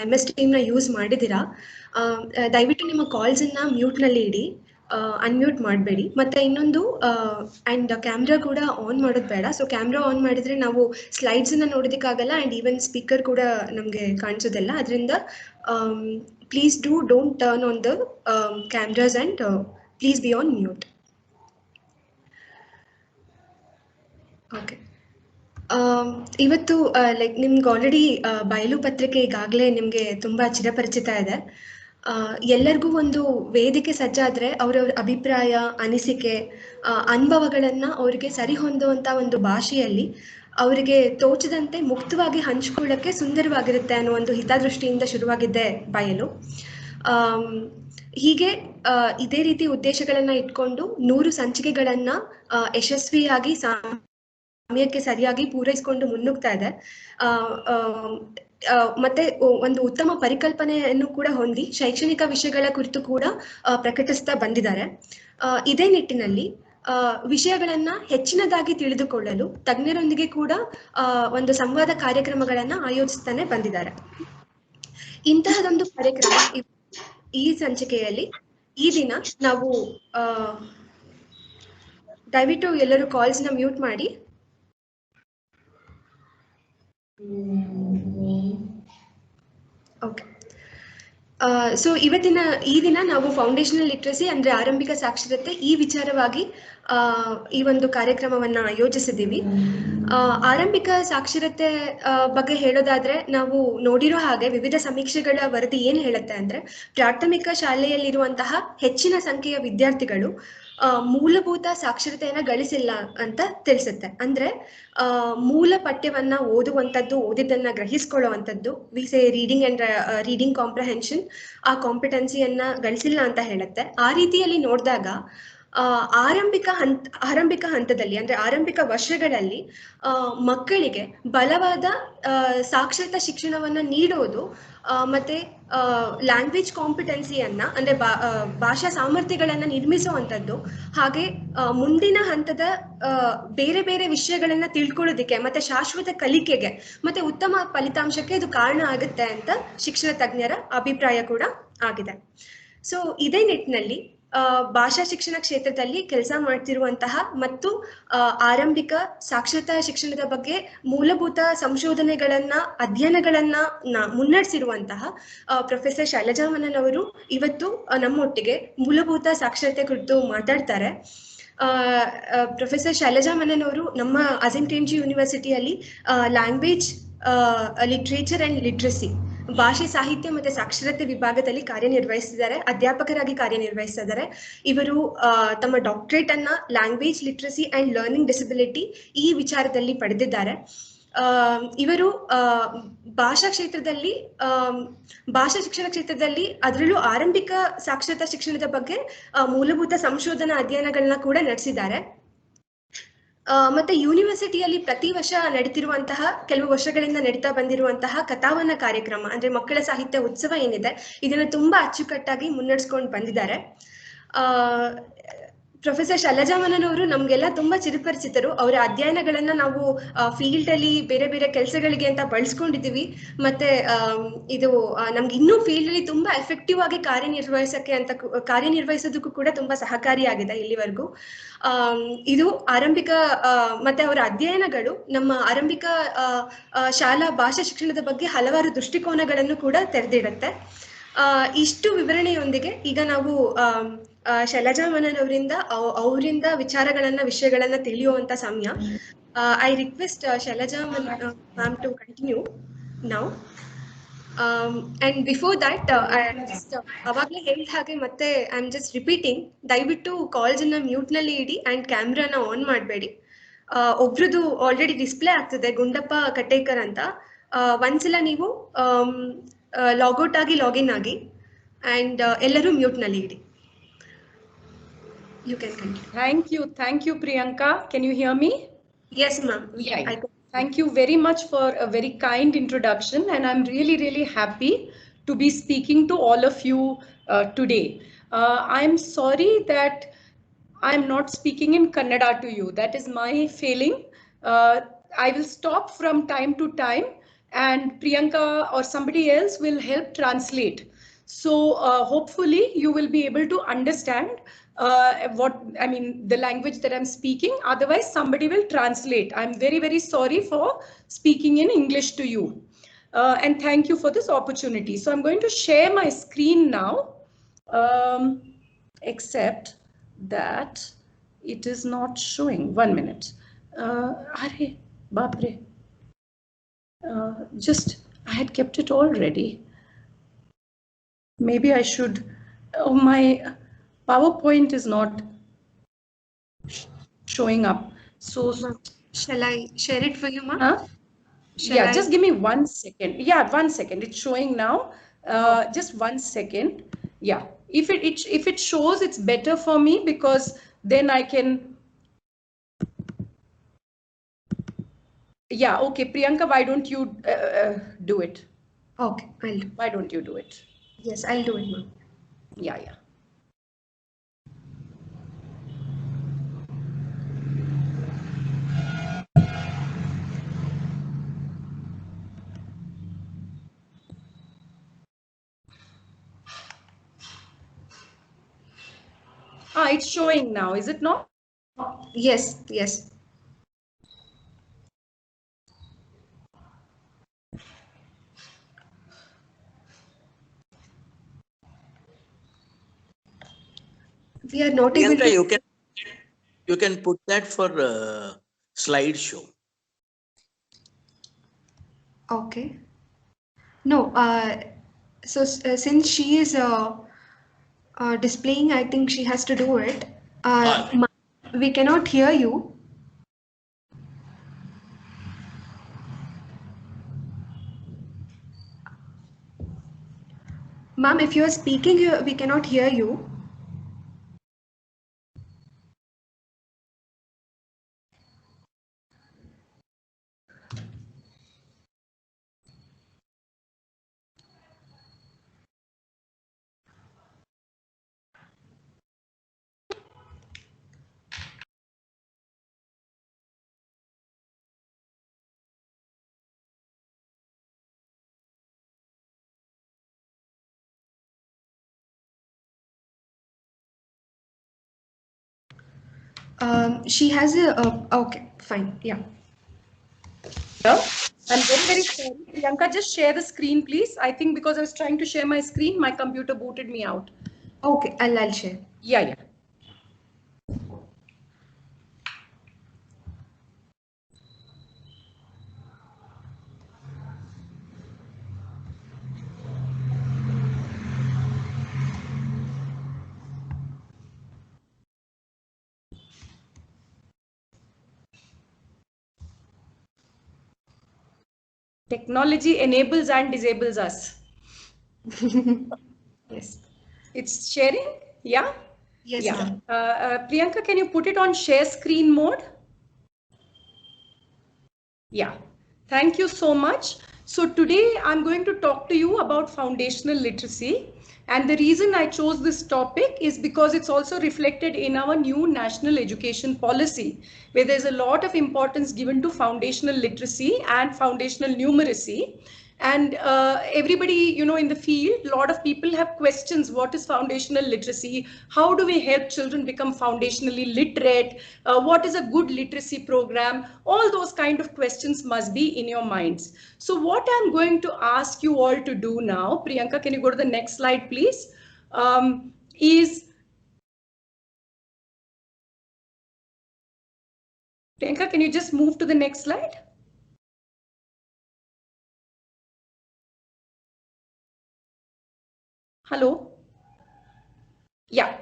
MS ಟೀಮ್ನ use ಮಾಡಿದ್ದೀರಾ, ದಯವಿಟ್ಟು ನಿಮ್ಮ ಕಾಲ್ಸನ್ನು ಮ್ಯೂಟ್ನಲ್ಲಿ ಇಡಿ, ಅನ್ಮ್ಯೂಟ್ ಮಾಡಬೇಡಿ. ಮತ್ತು ಇನ್ನೊಂದು ಆ್ಯಂಡ್ ಕ್ಯಾಮ್ರಾ ಕೂಡ ಆನ್ ಮಾಡೋದು ಬೇಡ. ಸೊ ಕ್ಯಾಮ್ರಾ ಆನ್ ಮಾಡಿದರೆ ನಾವು ಸ್ಲೈಡ್ಸನ್ನು ನೋಡೋದಕ್ಕಾಗಲ್ಲ ಆ್ಯಂಡ್ ಈವನ್ ಸ್ಪೀಕರ್ ಕೂಡ ನಮಗೆ ಕಾಣಿಸೋದಿಲ್ಲ. ಅದರಿಂದ please don't turn on the cameras and please be on mute. Okay, ಇವತ್ತು ಲೈಕ್ ನಿಮ್ಗೆ ಆಲ್ರೆಡಿ ಬಯಲು ಪತ್ರಿಕೆ ಈಗಾಗಲೇ ನಿಮಗೆ ತುಂಬ ಚಿರಪರಿಚಿತ ಇದೆ. ಎಲ್ಲರಿಗೂ ಒಂದು ವೇದಿಕೆ ಸಜ್ಜಾದರೆ ಅವರವ್ರ ಅಭಿಪ್ರಾಯ, ಅನಿಸಿಕೆ, ಅನುಭವಗಳನ್ನು ಅವರಿಗೆ ಸರಿ ಹೊಂದುವಂಥ ಒಂದು ಭಾಷೆಯಲ್ಲಿ ಅವರಿಗೆ ತೋಚದಂತೆ ಮುಕ್ತವಾಗಿ ಹಂಚ್ಕೊಳ್ಳೋಕ್ಕೆ ಸುಂದರವಾಗಿರುತ್ತೆ ಅನ್ನೋ ಒಂದು ಹಿತದೃಷ್ಟಿಯಿಂದ ಶುರುವಾಗಿದ್ದೆ ಬಯಲು. ಹೀಗೆ ಇದೇ ರೀತಿ ಉದ್ದೇಶಗಳನ್ನು ಇಟ್ಕೊಂಡು 100 ಸಂಚಿಕೆಗಳನ್ನು ಯಶಸ್ವಿಯಾಗಿ ಸಮಯಕ್ಕೆ ಸರಿಯಾಗಿ ಪೂರೈಸಿಕೊಂಡು ಮುನ್ನುಗ್ತಾ ಇದೆ. ಮತ್ತೆ ಒಂದು ಉತ್ತಮ ಪರಿಕಲ್ಪನೆಯನ್ನು ಕೂಡ ಹೊಂದಿ ಶೈಕ್ಷಣಿಕ ವಿಷಯಗಳ ಕುರಿತು ಕೂಡ ಪ್ರಕಟಿಸ್ತಾ ಬಂದಿದ್ದಾರೆ. ಇದೇ ನಿಟ್ಟಿನಲ್ಲಿ ವಿಷಯಗಳನ್ನ ಹೆಚ್ಚಿನದಾಗಿ ತಿಳಿದುಕೊಳ್ಳಲು ತಜ್ಞರೊಂದಿಗೆ ಕೂಡ ಒಂದು ಸಂವಾದ ಕಾರ್ಯಕ್ರಮಗಳನ್ನ ಆಯೋಜಿಸ್ತಾನೆ ಬಂದಿದ್ದಾರೆ. ಇಂತಹದೊಂದು ಕಾರ್ಯಕ್ರಮ ಈ ಸಂಚಿಕೆಯಲ್ಲಿ ಈ ದಿನ ನಾವು ದಯವಿಟ್ಟು ಎಲ್ಲರೂ ಕಾಲ್ಸ್ನ ಮ್ಯೂಟ್ ಮಾಡಿ. ಓಕೆ, ಸೊ ಈ ದಿನ ನಾವು ಫೌಂಡೇಶನಲ್ ಲಿಟ್ರಸಿ ಅಂದರೆ ಆರಂಭಿಕ ಸಾಕ್ಷರತೆ ಈ ವಿಚಾರವಾಗಿ ಈ ಒಂದು ಕಾರ್ಯಕ್ರಮವನ್ನು ಆಯೋಜಿಸಿದ್ದೀವಿ. ಆರಂಭಿಕ ಸಾಕ್ಷರತೆ ಬಗ್ಗೆ ಹೇಳೋದಾದ್ರೆ, ನಾವು ನೋಡಿರೋ ಹಾಗೆ ವಿವಿಧ ಸಮೀಕ್ಷೆಗಳ ವರದಿ ಏನು ಹೇಳುತ್ತೆ ಅಂದರೆ, ಪ್ರಾಥಮಿಕ ಶಾಲೆಯಲ್ಲಿರುವಂತಹ ಹೆಚ್ಚಿನ ಸಂಖ್ಯೆಯ ವಿದ್ಯಾರ್ಥಿಗಳು ಮೂಲಭೂತ ಸಾಕ್ಷರತೆಯನ್ನು ಗಳಿಸಿಲ್ಲ ಅಂತ ತಿಳಿಸುತ್ತೆ. ಅಂದರೆ ಮೂಲ ಪಠ್ಯವನ್ನ ಓದುವಂಥದ್ದು, ಓದಿದ್ದನ್ನ ಗ್ರಹಿಸ್ಕೊಳ್ಳುವಂಥದ್ದು, ವಿಸೆ ರೀಡಿಂಗ್ ಕಾಂಪ್ರಹೆನ್ಷನ್, ಆ ಕಾಂಪಿಟೆನ್ಸಿಯನ್ನ ಗಳಿಸಿಲ್ಲ ಅಂತ ಹೇಳುತ್ತೆ. ಆ ರೀತಿಯಲ್ಲಿ ನೋಡಿದಾಗ ಆರಂಭಿಕ ಹಂತದಲ್ಲಿ ಅಂದರೆ ಆರಂಭಿಕ ವರ್ಷಗಳಲ್ಲಿ ಮಕ್ಕಳಿಗೆ ಬಲವಾದ ಸಾಕ್ಷರತಾ ಶಿಕ್ಷಣವನ್ನು ನೀಡೋದು ಮತ್ತೆ ಲ್ಯಾಂಗ್ವೇಜ್ ಕಾಂಪಿಟೆನ್ಸಿಯನ್ನ ಅಂದರೆ ಭಾಷಾ ಸಾಮರ್ಥ್ಯಗಳನ್ನು ನಿರ್ಮಿಸುವಂಥದ್ದು, ಹಾಗೆ ಮುಂದಿನ ಹಂತದ ಬೇರೆ ಬೇರೆ ವಿಷಯಗಳನ್ನ ತಿಳ್ಕೊಳ್ಳೋದಕ್ಕೆ ಮತ್ತೆ ಶಾಶ್ವತ ಕಲಿಕೆಗೆ ಮತ್ತೆ ಉತ್ತಮ ಫಲಿತಾಂಶಕ್ಕೆ ಇದು ಕಾರಣ ಆಗುತ್ತೆ ಅಂತ ಶಿಕ್ಷಣ ತಜ್ಞರ ಅಭಿಪ್ರಾಯ ಕೂಡ ಆಗಿದೆ. ಸೊ ಇದೇ ನಿಟ್ಟಿನಲ್ಲಿ ಭಾಷಾ ಶಿಕ್ಷಣ ಕ್ಷೇತ್ರದಲ್ಲಿ ಕೆಲಸ ಮಾಡ್ತಿರುವಂತಹ ಮತ್ತು ಆರಂಭಿಕ ಸಾಕ್ಷರತಾ ಶಿಕ್ಷಣದ ಬಗ್ಗೆ ಮೂಲಭೂತ ಸಂಶೋಧನೆಗಳನ್ನ ಅಧ್ಯಯನಗಳನ್ನ ಮುನ್ನಡೆಸಿರುವಂತಹ ಪ್ರೊಫೆಸರ್ ಶೈಲಜಾ ಮೆನನ್ ಅವರು ಇವತ್ತು ನಮ್ಮೊಟ್ಟಿಗೆ ಮೂಲಭೂತ ಸಾಕ್ಷರತೆ ಕುರಿತು ಮಾತಾಡ್ತಾರೆ. ಪ್ರೊಫೆಸರ್ ಶೈಲಜಾ ಮೆನನ್ ಅವರು ನಮ್ಮ ಅಜಿಮ್ ಪ್ರೇಮ್ಜಿ ಯೂನಿವರ್ಸಿಟಿಯಲ್ಲಿ ಲ್ಯಾಂಗ್ವೇಜ್ ಲಿಟ್ರೇಚರ್ ಆ್ಯಂಡ್ ಲಿಟ್ರಸಿ ಭಾಷೆ ಸಾಹಿತ್ಯ ಮತ್ತು ಸಾಕ್ಷರತೆ ವಿಭಾಗದಲ್ಲಿ ಕಾರ್ಯನಿರ್ವಹಿಸಿದ್ದಾರೆ, ಅಧ್ಯಾಪಕರಾಗಿ ಕಾರ್ಯನಿರ್ವಹಿಸಿದ್ದಾರೆ. ಇವರು ತಮ್ಮ ಡಾಕ್ಟರೇಟ್ ಅನ್ನ language literacy and learning disability ಈ ವಿಚಾರದಲ್ಲಿ ಪಡೆದಿದ್ದಾರೆ. ಇವರು ಭಾಷಾ ಶಿಕ್ಷಣ ಕ್ಷೇತ್ರದಲ್ಲಿ ಅದರಲ್ಲೂ ಆರಂಭಿಕ ಸಾಕ್ಷರತಾ ಶಿಕ್ಷಣದ ಬಗ್ಗೆ ಮೂಲಭೂತ ಸಂಶೋಧನಾ ಅಧ್ಯಯನಗಳನ್ನ ಕೂಡ ನಡೆಸಿದ್ದಾರೆ. ಮತ್ತೆ ಯೂನಿವರ್ಸಿಟಿಯಲ್ಲಿ ಪ್ರತಿ ವರ್ಷ ನಡೀತಿರುವಂತಹ ಕೆಲವು ವರ್ಷಗಳಿಂದ ನಡೀತಾ ಬಂದಿರುವಂತಹ ಕಥಾವನ ಕಾರ್ಯಕ್ರಮ ಅಂದ್ರೆ ಮಕ್ಕಳ ಸಾಹಿತ್ಯ ಉತ್ಸವ ಏನಿದೆ, ಇದನ್ನ ತುಂಬಾ ಅಚ್ಚುಕಟ್ಟಾಗಿ ಮುನ್ನಡೆಸ್ಕೊಂಡು ಬಂದಿದ್ದಾರೆ. ಪ್ರೊಫೆಸರ್ ಶೈಲಜಾ ಮೆನನ್ ಅವರು ನಮಗೆಲ್ಲ ತುಂಬಾ ಚಿರಪರಿಚಿತರು. ಅವರ ಅಧ್ಯಯನಗಳನ್ನ ನಾವು ಫೀಲ್ಡ್ ಅಲ್ಲಿ ಬೇರೆ ಬೇರೆ ಕೆಲಸಗಳಿಗೆ ಅಂತ ಬಳಸ್ಕೊಂಡಿದ್ದೀವಿ. ಮತ್ತೆ ಇದು ನಮ್ಗೆ ಇನ್ನೂ ಫೀಲ್ಡ್ ಅಲ್ಲಿ ತುಂಬಾ ಎಫೆಕ್ಟಿವ್ ಆಗಿ ಕಾರ್ಯನಿರ್ವಹಿಸೋದಕ್ಕೂ ಕೂಡ ತುಂಬಾ ಸಹಕಾರಿಯಾಗಿದೆ ಇಲ್ಲಿವರೆಗೂ. ಇದು ಆರಂಭಿಕ ಮತ್ತೆ ಅವರ ಅಧ್ಯಯನಗಳು ನಮ್ಮ ಆರಂಭಿಕ ಶಾಲಾ ಭಾಷಾ ಶಿಕ್ಷಣದ ಬಗ್ಗೆ ಹಲವಾರು ದೃಷ್ಟಿಕೋನಗಳನ್ನು ಕೂಡ ತೆರೆದಿಡುತ್ತೆ. ಇಷ್ಟು ವಿವರಣೆಯೊಂದಿಗೆ ಈಗ ನಾವು ಶೈಲಜಾ ಮೆನನ್ ಅವರಿಂದ ವಿಷಯಗಳನ್ನ ತಿಳಿಯುವಂತ ಸಮಯ. I request Shailaja ma'am to continue now. And before that ಅವಾಗಲೇ ಹೇಳಿದ ಹಾಗೆ ಮತ್ತೆ ಐ ಆಮ್ ಜಸ್ಟ್ ರಿಪೀಟಿಂಗ್, ದಯವಿಟ್ಟು ಕಾಲ್ಸ್ ಅನ್ನ ಮ್ಯೂಟ್ ನಲ್ಲಿ ಇಡಿ ಅಂಡ್ ಕ್ಯಾಮ್ರಾನ ಆನ್ ಮಾಡಬೇಡಿ. ಒಬ್ರದ್ದು ಆಲ್ರೆಡಿ ಡಿಸ್ಪ್ಲೇ ಆಗ್ತದೆ, ಗುಂಡಪ್ಪ ಕಟೇಕರ್ ಅಂತ. ಒಂದ್ಸಲ ನೀವು ಲಾಗೌಟ್ ಆಗಿ ಲಾಗಿನ್ ಆಗಿ ಅಂಡ್ ಎಲ್ಲರೂ ಮ್ಯೂಟ್ ನಲ್ಲಿ ಇಡಿ. You can continue. Thank you, Priyanka. Can you hear me? Yes, ma'am. Right. Thank you very much for a very kind introduction, and I'm really happy to be speaking to all of you today. I'm sorry that I'm not speaking in Kannada to you. That is my failing. I will stop from time to time and Priyanka or somebody else will help translate. So hopefully you will be able to understand the language that I'm speaking. Otherwise, somebody will translate. I'm very, very sorry for speaking in English to you. And thank you for this opportunity. So I'm going to share my screen now, except that it is not showing. 1 minute. Are Bapre. I had kept it all ready. Maybe I should. Oh, my PowerPoint is not showing up. So, shall I share it for you, ma'am? Huh? Yeah, just give me 1 second. Yeah, 1 second. It's showing now. Just 1 second. Yeah, if it shows, it's better for me because then I can. Yeah, okay, Priyanka, why don't you do it? Okay, I'll do. Why don't you do it? Yes, I'll do it, ma'am. Yeah, yeah. It's showing now, is it not? Yes, yes. We are not able to. You can put that for slideshow. Okay. No, so since she is displaying, I think she has to do it. We cannot hear you. Ma'am, if you are speaking, we cannot hear you. She has a. Okay, fine. Yeah. I'm very, very sorry. Priyanka, just share the screen, please. I think because I was trying to share my screen, my computer booted me out. Okay, I'll share. Yeah, yeah. Technology enables and disables us. Yes. It's sharing? Yeah? Yes, yeah. ma'am. Priyanka, can you put it on share screen mode? Yeah. Thank you so much. So today I'm going to talk to you about foundational literacy. And the reason I chose this topic is because it's also reflected in our new national education policy, where there's a lot of importance given to foundational literacy and foundational numeracy. And everybody, in the field, a lot of people have questions. What is foundational literacy? How do we help children become foundationally literate? What is a good literacy program? All those kind of questions must be in your minds. So what I'm going to ask you all to do now, Priyanka, can you go to the next slide, please? Priyanka, can you just move to the next slide? Hello? Yeah.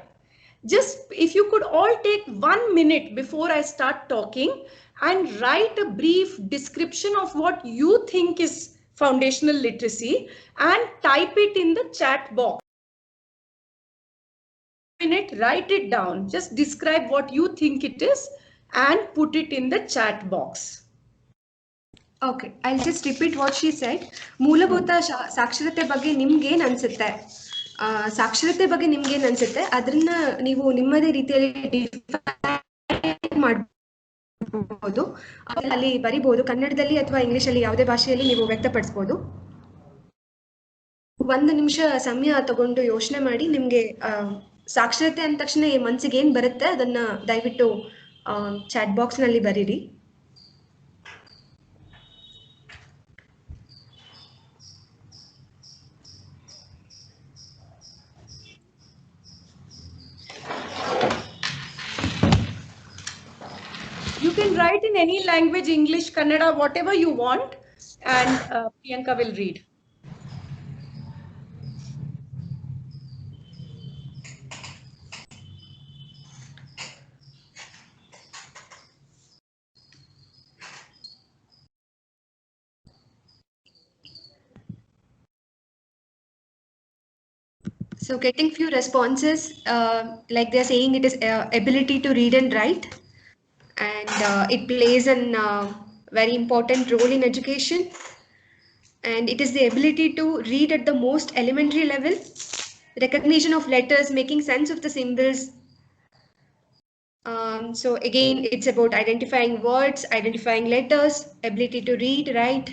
Just if you could all take 1 minute before I start talking and write a brief description of what you think is foundational literacy and type it in the chat box. Write it down. Just describe what you think it is and put it in the chat box. Okay, I'll just repeat what she said. ಮೂಲಭೂತ ಸಾಕ್ಷರತೆ ಬಗ್ಗೆ ನಿಮ್ಗೆ ಏನು ಅನ್ಸುತ್ತೆ? ಸಾಕ್ಷರತೆ ಬಗ್ಗೆ ನಿಮ್ಗೆ ಏನು ಅನ್ಸುತ್ತೆ? ಅದನ್ನ ನೀವು ನಿಮ್ಮದೇ ರೀತಿಯಲ್ಲಿ ಡಿಫೈನ್ ಅಲ್ಲಿ ಬರಿಬಹುದು, ಕನ್ನಡದಲ್ಲಿ ಅಥವಾ ಇಂಗ್ಲಿಷಲ್ಲಿ ಯಾವುದೇ ಭಾಷೆಯಲ್ಲಿ ನೀವು ವ್ಯಕ್ತಪಡಿಸಬಹುದು. 1 ನಿಮಿಷ ಸಮಯ ತಗೊಂಡು ಯೋಚನೆ ಮಾಡಿ, ನಿಮ್ಗೆ ಸಾಕ್ಷರತೆ ಅಂದ ತಕ್ಷಣ ಮನಸ್ಸಿಗೆ ಏನ್ ಬರುತ್ತೆ ಅದನ್ನ ದಯವಿಟ್ಟು ಚಾಟ್ ಬಾಕ್ಸ್ ನಲ್ಲಿ ಬರೀರಿ. You can write in any language, English, Kannada, whatever you want, and Priyanka will read. So getting few responses, like they're saying it is ability to read and write, and it plays a very important role in education, and it is the ability to read at the most elementary level, recognition of letters, making sense of the symbols. So again, it's about identifying words, identifying letters, ability to read, write,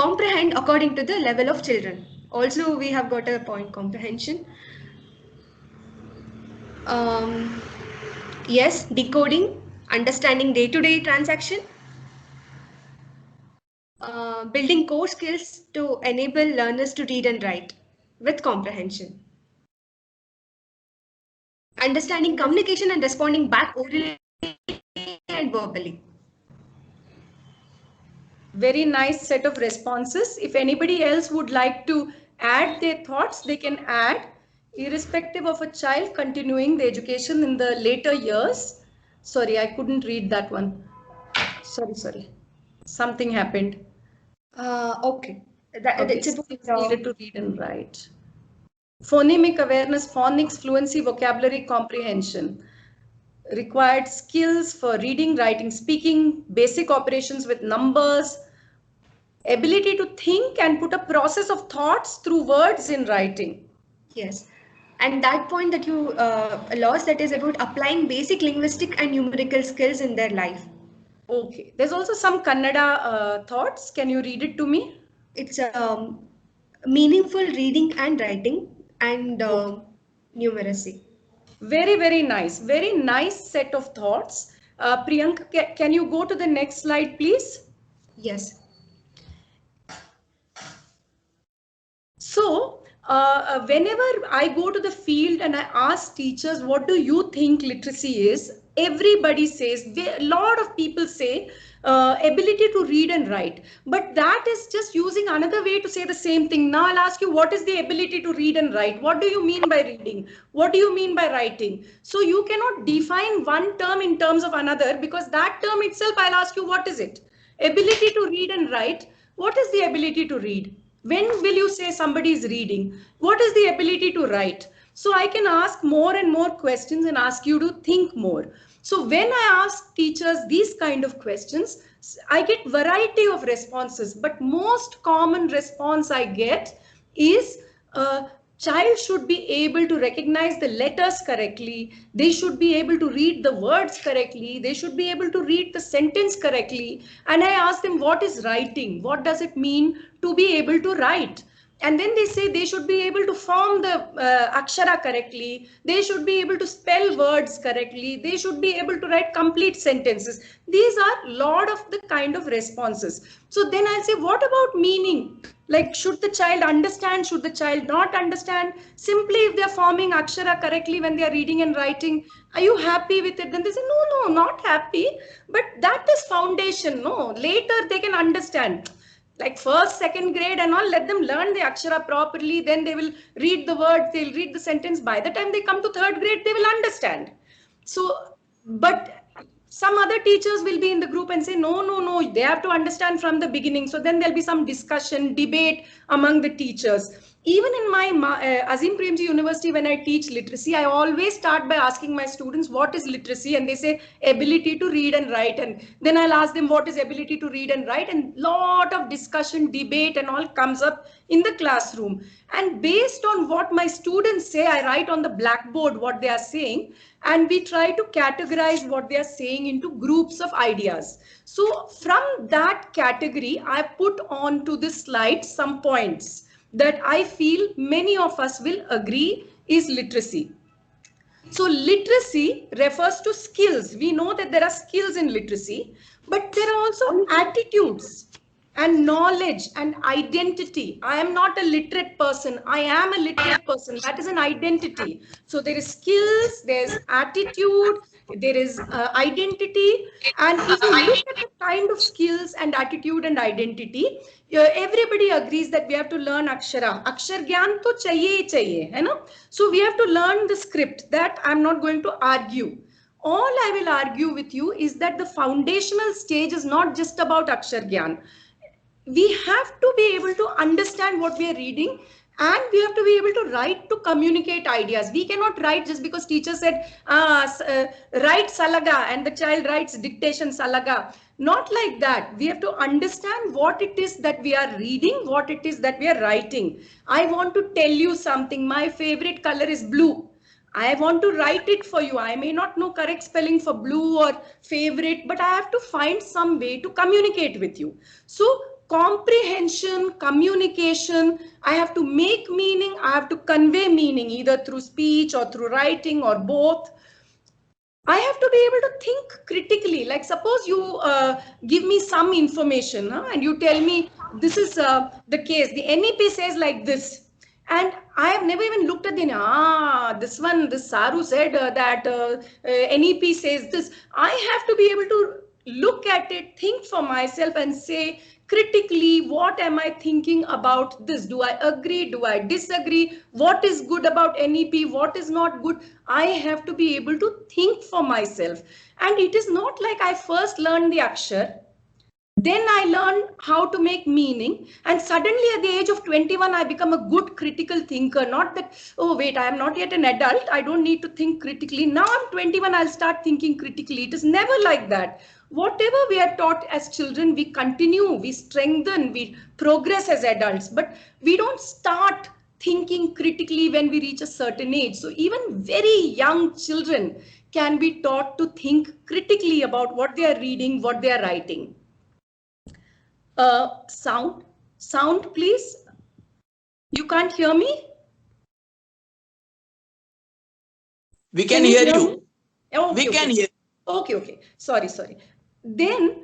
comprehend according to the level of children. Also, we have got a point, comprehension. Yes, decoding, understanding day-to-day transaction, building core skills to enable learners to read and write with comprehension. Understanding communication and responding back orally and verbally. Very nice set of responses. If anybody else would like to add their thoughts, they can add, irrespective of a child continuing the education in the later years. Sorry, I couldn't read that one. Sorry. Something happened. Okay. It's needed to read and write. Phonemic awareness, phonics, fluency, vocabulary comprehension. Required skills for reading, writing, speaking, basic operations with numbers, ability to think and put a process of thoughts through words in writing. Yes. And that point that you lost, that is about applying basic linguistic and numerical skills in their life. Okay. There's also some Kannada thoughts. Can you read it to me? It's meaningful reading and writing and numeracy. Very, very nice. Very nice set of thoughts. Priyanka, can you go to the next slide, please? Yes. So, whenever I go to the field and I ask teachers, what do you think literacy is? Everybody says, a lot of people say, ability to read and write. But that is just using another way to say the same thing. Now I'll ask you, what is the ability to read and write? What do you mean by reading? What do you mean by writing? So you cannot define one term in terms of another, because that term itself, I'll ask you, what is it? Ability to read and write. What is the ability to read? When will you say somebody is reading? What is the ability to write? So I can ask more and more questions and ask you to think more. So when I ask teachers these kind of questions, I get variety of responses, but most common response I get is child should be able to recognize the letters correctly. They should be able to read the words correctly. They should be able to read the sentence correctly. And I ask them, what is writing? What does it mean to be able to write? And then they say they should be able to form the akshara correctly. They should be able to spell words correctly. They should be able to write complete sentences. These are a lot of the kind of responses. So then I'll say, what about meaning? Like, should the child understand? Should the child not understand? Simply, if they're forming akshara correctly when they're reading and writing, are you happy with it? Then they say, no, not happy. But that is foundation. No, later they can understand. Like first, second grade and all, let them learn the akshara properly. Then they will read the words, they'll read the sentence. By the time they come to third grade, they will understand. So, but some other teachers will be in the group and say, no, they have to understand from the beginning. So then there'll be some discussion, debate among the teachers. even in my Azim Premji University, when I teach literacy, I always start by asking my students, what is literacy? And they say, ability to read and write. And then I'll ask them, what is ability to read and write? And lot of discussion, debate and all comes up in the classroom. And based on what my students say, I write on the blackboard what they are saying. And we try to categorize what they are saying into groups of ideas. So from that category, I put on to this slide some points that I feel many of us will agree is literacy. So literacy refers to skills. We know that there are skills in literacy, but there are also attitudes and knowledge and identity. I am not a literate person. I am a literate person. That is an identity. So there is skills, there's attitude, there is identity. And if you look at the kind of skills and attitude and identity, everybody agrees that we have to learn Akshara. Akshar Gyan to chahiye hi chahiye, hai na? So we have to learn the script. That I'm not going to argue. All I will argue with you is that the foundational stage is not just about Akshar Gyan. We have to be able to understand what we are reading, and we have to be able to write to communicate ideas. We cannot write just because teacher said, write Salaga, and the child writes dictation Salaga. Not like that. We have to understand what it is that we are reading, what it is that we are writing. I want to tell you something. My favorite color is blue. I want to write it for you. I may not know correct spelling for blue or favorite, but I have to find some way to communicate with you. So comprehension, communication, I have to make meaning, I have to convey meaning either through speech or through writing or both. I have to be able to think critically. Like suppose you give me some information and you tell me this is the case. The NEP says like this. And I have never even looked at this Saru said that NEP says this. I have to be able to look at it, think for myself and say critically, what am I thinking about this? Do I agree? Do I disagree? What is good about NEP? What is not good? I have to be able to think for myself. And it is not like I first learned the Akshar, then I learned how to make meaning, and suddenly at the age of 21, I become a good critical thinker. Not that, oh wait, I am not yet an adult, I don't need to think critically. Now I'm 21, I'll start thinking critically. It is never like that. Whatever we are taught as children, we continue, we strengthen, we progress as adults, but we don't start thinking critically when we reach a certain age. So even very young children can be taught to think critically about what they are reading, what they are writing. Sound, please. You can't hear me? We can hear you. Okay, we can hear. Okay. Sorry. Then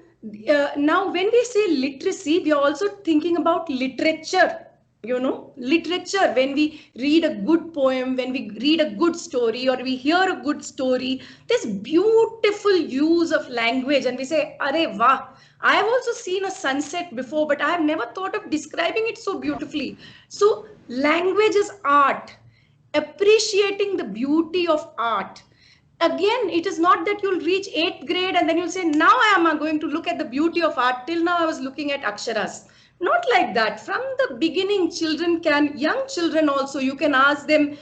now when we say literacy, we are also thinking about literature. You know, literature, when we read a good poem, when we read a good story or we hear a good story, there's beautiful use of language and we say, Arey wah. I have also seen a sunset before, but I have never thought of describing it so beautifully. So language is art, appreciating the beauty of art. Again, it is not that you'll reach 8th grade and then you'll say, now I am going to look at the beauty of art. Till now I was looking at Aksharas. Not like that. From the beginning, young children also, you can ask them,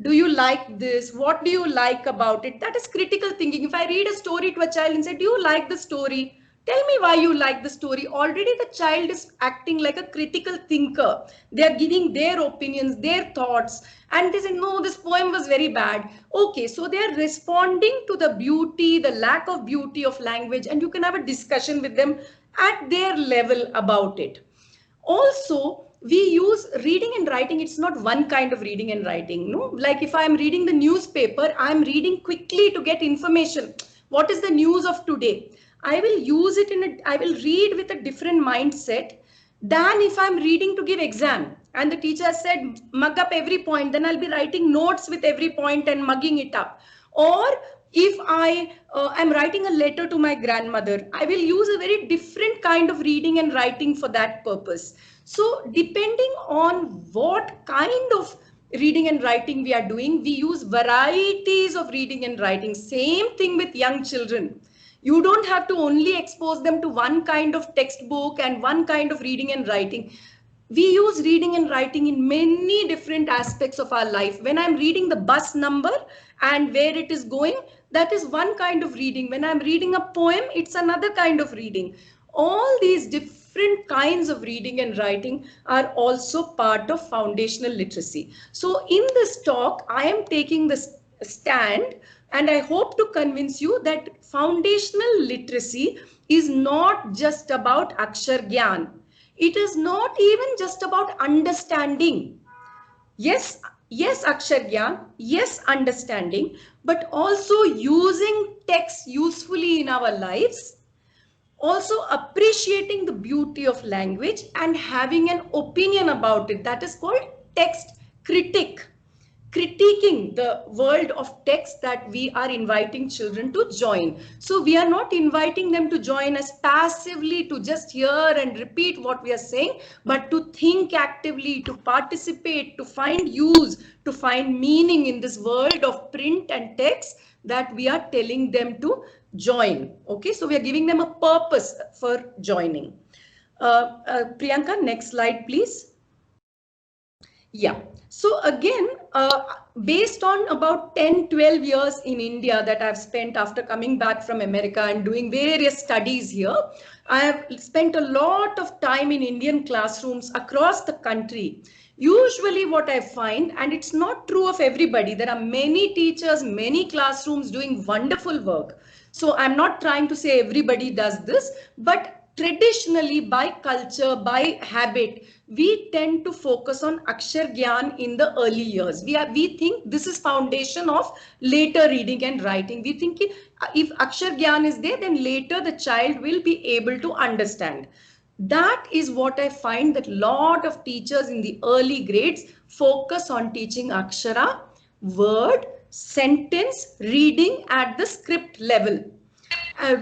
do you like this? What do you like about it? That is critical thinking. If I read a story to a child and say, do you like the story? Tell me why you like the story. Already the child is acting like a critical thinker. They are giving their opinions, their thoughts, and they say, no, this poem was very bad. Okay, so they are responding to the beauty, the lack of beauty of language, and you can have a discussion with them at their level about it. Also, we use reading and writing. It's not one kind of reading and writing. No, like if I'm reading the newspaper, I'm reading quickly to get information. What is the news of today? I will use it I will read with a different mindset than if I'm reading to give exam. And the teacher said, mug up every point. Then I'll be writing notes with every point and mugging it up. Or if I am writing a letter to my grandmother, I will use a very different kind of reading and writing for that purpose. So depending on what kind of reading and writing we are doing, we use varieties of reading and writing. Same thing with young children. You don't have to only expose them to one kind of textbook and one kind of reading and writing. We use reading and writing in many different aspects of our life. When I'm reading the bus number and where it is going, that is one kind of reading. When I'm reading a poem, it's another kind of reading. All these different kinds of reading and writing are also part of foundational literacy. So in this talk, I am taking this stand, and I hope to convince you that foundational literacy is not just about Akshar Gyan. It is not even just about understanding. Yes, Akshar Gyan, yes, understanding, but also using text usefully in our lives, also appreciating the beauty of language and having an opinion about it. That is called text critic. Critiquing the world of text that we are inviting children to join. So we are not inviting them to join us passively to just hear and repeat what we are saying, but to think actively, to participate, to find use, to find meaning in this world of print and text that we are telling them to join. Okay, so we are giving them a purpose for joining. Priyanka, next slide, please. Yeah. So again, based on about 10, 12 years in India that I've spent after coming back from America and doing various studies here, I have spent a lot of time in Indian classrooms across the country. Usually what I find, and it's not true of everybody, there are many teachers, many classrooms doing wonderful work. So I'm not trying to say everybody does this, but traditionally, by culture, by habit, we tend to focus on Akshar Gyan in the early years. We think this is foundation of later reading and writing. We think if Akshar Gyan is there, then later the child will be able to understand. That is what I find that a lot of teachers in the early grades focus on teaching Akshara, word, sentence, reading at the script level.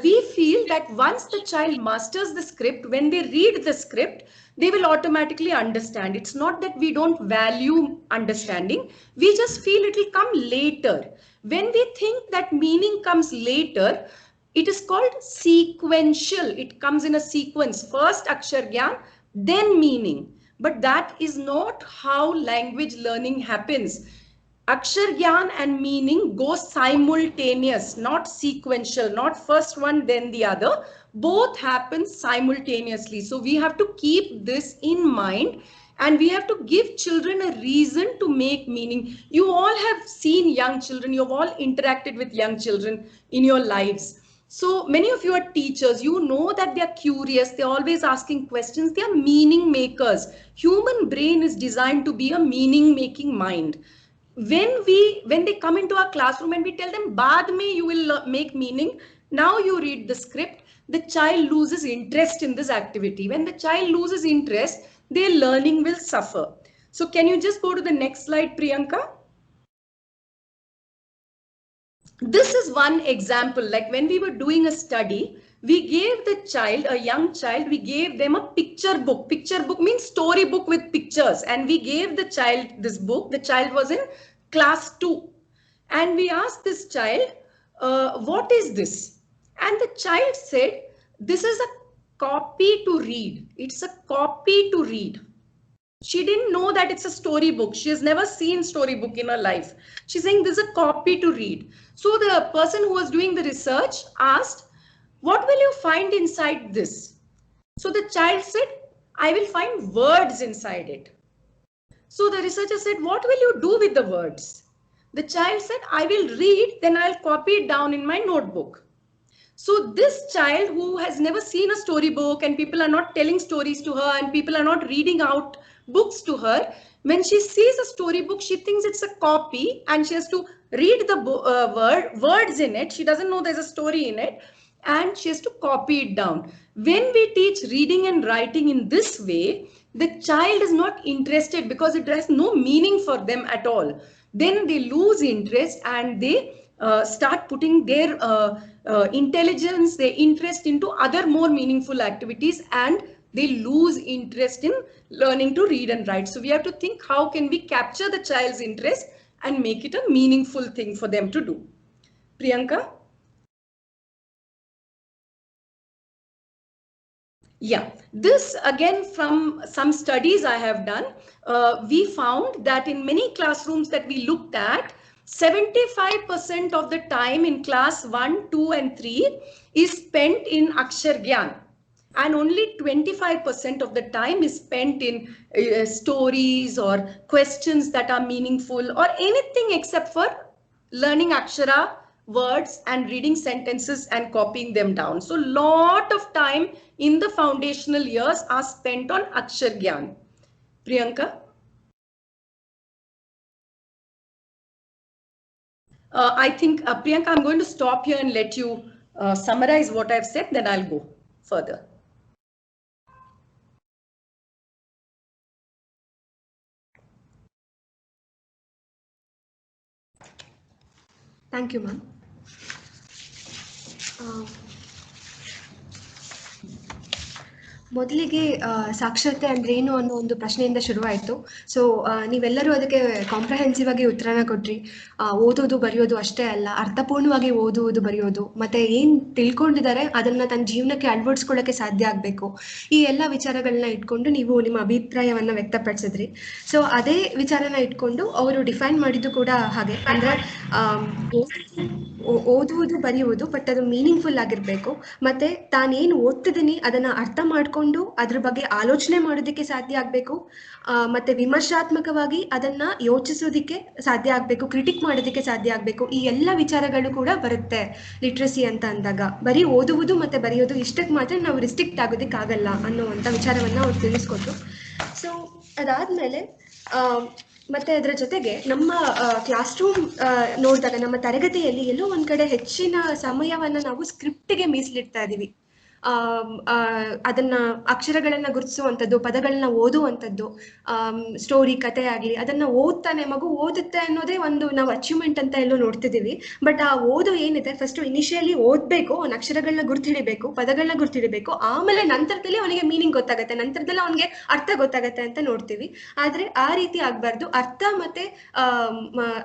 We feel that once the child masters the script, when they read the script, they will automatically understand. It's not that we don't value understanding. We just feel it will come later. When we think that meaning comes later, it is called sequential. It comes in a sequence. First Akshar Gyan, then meaning. But that is not how language learning happens. Akshar Gyan and meaning go simultaneous, not sequential, not first one, then the other. Both happen simultaneously. So we have to keep this in mind, and we have to give children a reason to make meaning. You all have seen young children. You've all interacted with young children in your lives. So many of you are teachers. You know that they are curious. They're always asking questions. They are meaning makers. Human brain is designed to be a meaning making mind. When they come into our classroom and we tell them baad mein you will make meaning, now you read the script, the child loses interest in this activity. When the child loses interest, their learning will suffer. So can you just go to the next slide, Priyanka? This is one example. Like when we were doing a study, we gave the child, a young child, we gave them a picture book. Picture book means story book with pictures. And we gave the child this book. The child was in class 2. And we asked this child, what is this? And the child said, this is a copy to read. It's a copy to read. She didn't know that it's a storybook. She has never seen storybook in her life. She's saying this is a copy to read. So the person who was doing the research asked, what will you find inside this? So the child said, I will find words inside it. So the researcher said, what will you do with the words? The child said, I will read, then I'll copy it down in my notebook. So this child who has never seen a storybook and people are not telling stories to her and people are not reading out books to her, when she sees a storybook, she thinks it's a copy and she has to read the words in it. She doesn't know there's a story in it and she has to copy it down. When we teach reading and writing in this way, the child is not interested because it has no meaning for them at all. Then they lose interest and they start putting their intelligence, their interest into other more meaningful activities, and they lose interest in learning to read and write. So we have to think, how can we capture the child's interest and make it a meaningful thing for them to do? Priyanka? Yeah, this again from some studies I have done, we found that in many classrooms that we looked at, 75% of the time in class 1, 2 and 3 is spent in Akshar Gyan. And only 25% of the time is spent in stories or questions that are meaningful or anything except for learning Akshara words and reading sentences and copying them down. So lot of time in the foundational years are spent on Akshar Gyan. Priyanka? I think, Priyanka, I'm going to stop here and let you summarize what I've said, then I'll go further. Thank you, ma'am. ಮೊದಲಿಗೆ ಸಾಕ್ಷರತೆ ಅಂದ್ರೆ ಏನು ಅನ್ನೋ ಒಂದು ಪ್ರಶ್ನೆಯಿಂದ ಶುರುವಾಯಿತು. So ನೀವೆಲ್ಲರೂ ಅದಕ್ಕೆ comprehensive ಆಗಿ ಉತ್ತರನ ಕೊಟ್ರಿ. ಓದೋದು ಬರೆಯೋದು ಅಷ್ಟೇ ಅಲ್ಲ, ಅರ್ಥಪೂರ್ಣವಾಗಿ ಓದುವುದು ಬರೆಯೋದು ಮತ್ತೆ ಏನ್ ತಿಳ್ಕೊಂಡಿದ್ದಾರೆ ಅದನ್ನ ತನ್ನ ಜೀವನಕ್ಕೆ ಅಳವಡಿಸ್ಕೊಳ್ಳೋಕೆ ಸಾಧ್ಯ ಆಗಬೇಕು. ಈ ಎಲ್ಲ ವಿಚಾರಗಳನ್ನ ಇಟ್ಕೊಂಡು ನೀವು ನಿಮ್ಮ ಅಭಿಪ್ರಾಯವನ್ನ ವ್ಯಕ್ತಪಡಿಸಿದ್ರಿ. ಸೊ ಅದೇ ವಿಚಾರನ ಇಟ್ಕೊಂಡು ಅವರು ಡಿಫೈನ್ ಮಾಡಿದ್ದು ಕೂಡ ಹಾಗೆ, ಅಂದ್ರೆ ಓದುವುದು ಬರೆಯುವುದು ಬಟ್ ಅದು ಮೀನಿಂಗ್ಫುಲ್ ಆಗಿರ್ಬೇಕು, ಮತ್ತೆ ತಾನೇನು ಓದ್ತಿದ್ದೀನಿ ಅದನ್ನ ಅರ್ಥ ಮಾಡ್ಕೊಂಡು ಅದ್ರ ಬಗ್ಗೆ ಆಲೋಚನೆ ಮಾಡೋದಕ್ಕೆ ಸಾಧ್ಯ ಆಗ್ಬೇಕು, ಮತ್ತೆ ವಿಮರ್ಶಾತ್ಮಕವಾಗಿ ಅದನ್ನ ಯೋಚಿಸೋದಿಕ್ಕೆ ಸಾಧ್ಯ ಆಗ್ಬೇಕು, ಕ್ರಿಟಿಕ್ ಮಾಡೋದಕ್ಕೆ ಸಾಧ್ಯ ಆಗ್ಬೇಕು. ಈ ಎಲ್ಲ ವಿಚಾರಗಳು ಕೂಡ ಬರುತ್ತೆ ಲಿಟ್ರಸಿ ಅಂತ ಅಂದಾಗ. ಬರೀ ಓದುವುದು ಮತ್ತೆ ಬರೆಯೋದು ಇಷ್ಟಕ್ಕೆ ಮಾತ್ರ ನಾವು ರಿಸ್ಟ್ರಿಕ್ಟ್ ಆಗೋದಕ್ಕಾಗಲ್ಲ ಅನ್ನುವಂಥ ವಿಚಾರವನ್ನ ಅವ್ರು ತಿಳಿಸ್ಕೊಟ್ರು. ಸೊ ಅದಾದ್ಮೇಲೆ ಮತ್ತೆ ಅದರ ಜೊತೆಗೆ ನಮ್ಮ ಕ್ಲಾಸ್ ರೂಮ್ ನೋಡಿದಾಗ ನಮ್ಮ ತರಗತಿಯಲ್ಲಿ ಎಲ್ಲೋ ಒಂದ್ ಕಡೆ ಹೆಚ್ಚಿನ ಸಮಯವನ್ನ ನಾವು ಸ್ಕ್ರಿಪ್ಟ್ಗೆ ಮೀಸಲಿಡ್ತಾ ಇದೀವಿ. ಅದನ್ನ ಅಕ್ಷರಗಳನ್ನ ಗುರುತಿಸುವಂಥದ್ದು, ಪದಗಳನ್ನ ಓದುವಂಥದ್ದು, ಸ್ಟೋರಿ ಕತೆ ಆಗ್ಲಿ ಅದನ್ನ ಓದ್ತಾನೆ ಮಗು ಓದುತ್ತೆ ಅನ್ನೋದೇ ಒಂದು ನಾವು ಅಚೀವ್ಮೆಂಟ್ ಅಂತ ಎಲ್ಲೋ ನೋಡ್ತಿದೀವಿ. ಬಟ್ ಆ ಓದು ಏನಿದೆ ಫಸ್ಟ್ ಇನಿಷಿಯಲಿ ಓದ್ಬೇಕು, ಅವ್ನ ಅಕ್ಷರಗಳನ್ನ ಗುರ್ತಿಡಿಬೇಕು, ಪದಗಳನ್ನ ಗುರ್ತಿಡಿಬೇಕು, ಆಮೇಲೆ ನಂತರದಲ್ಲಿ ಅವನಿಗೆ ಮೀನಿಂಗ್ ಗೊತ್ತಾಗತ್ತೆ, ನಂತರದಲ್ಲಿ ಅವನಿಗೆ ಅರ್ಥ ಗೊತ್ತಾಗತ್ತೆ ಅಂತ ನೋಡ್ತೀವಿ. ಆದ್ರೆ ಆ ರೀತಿ ಆಗ್ಬಾರ್ದು. ಅರ್ಥ ಮತ್ತೆ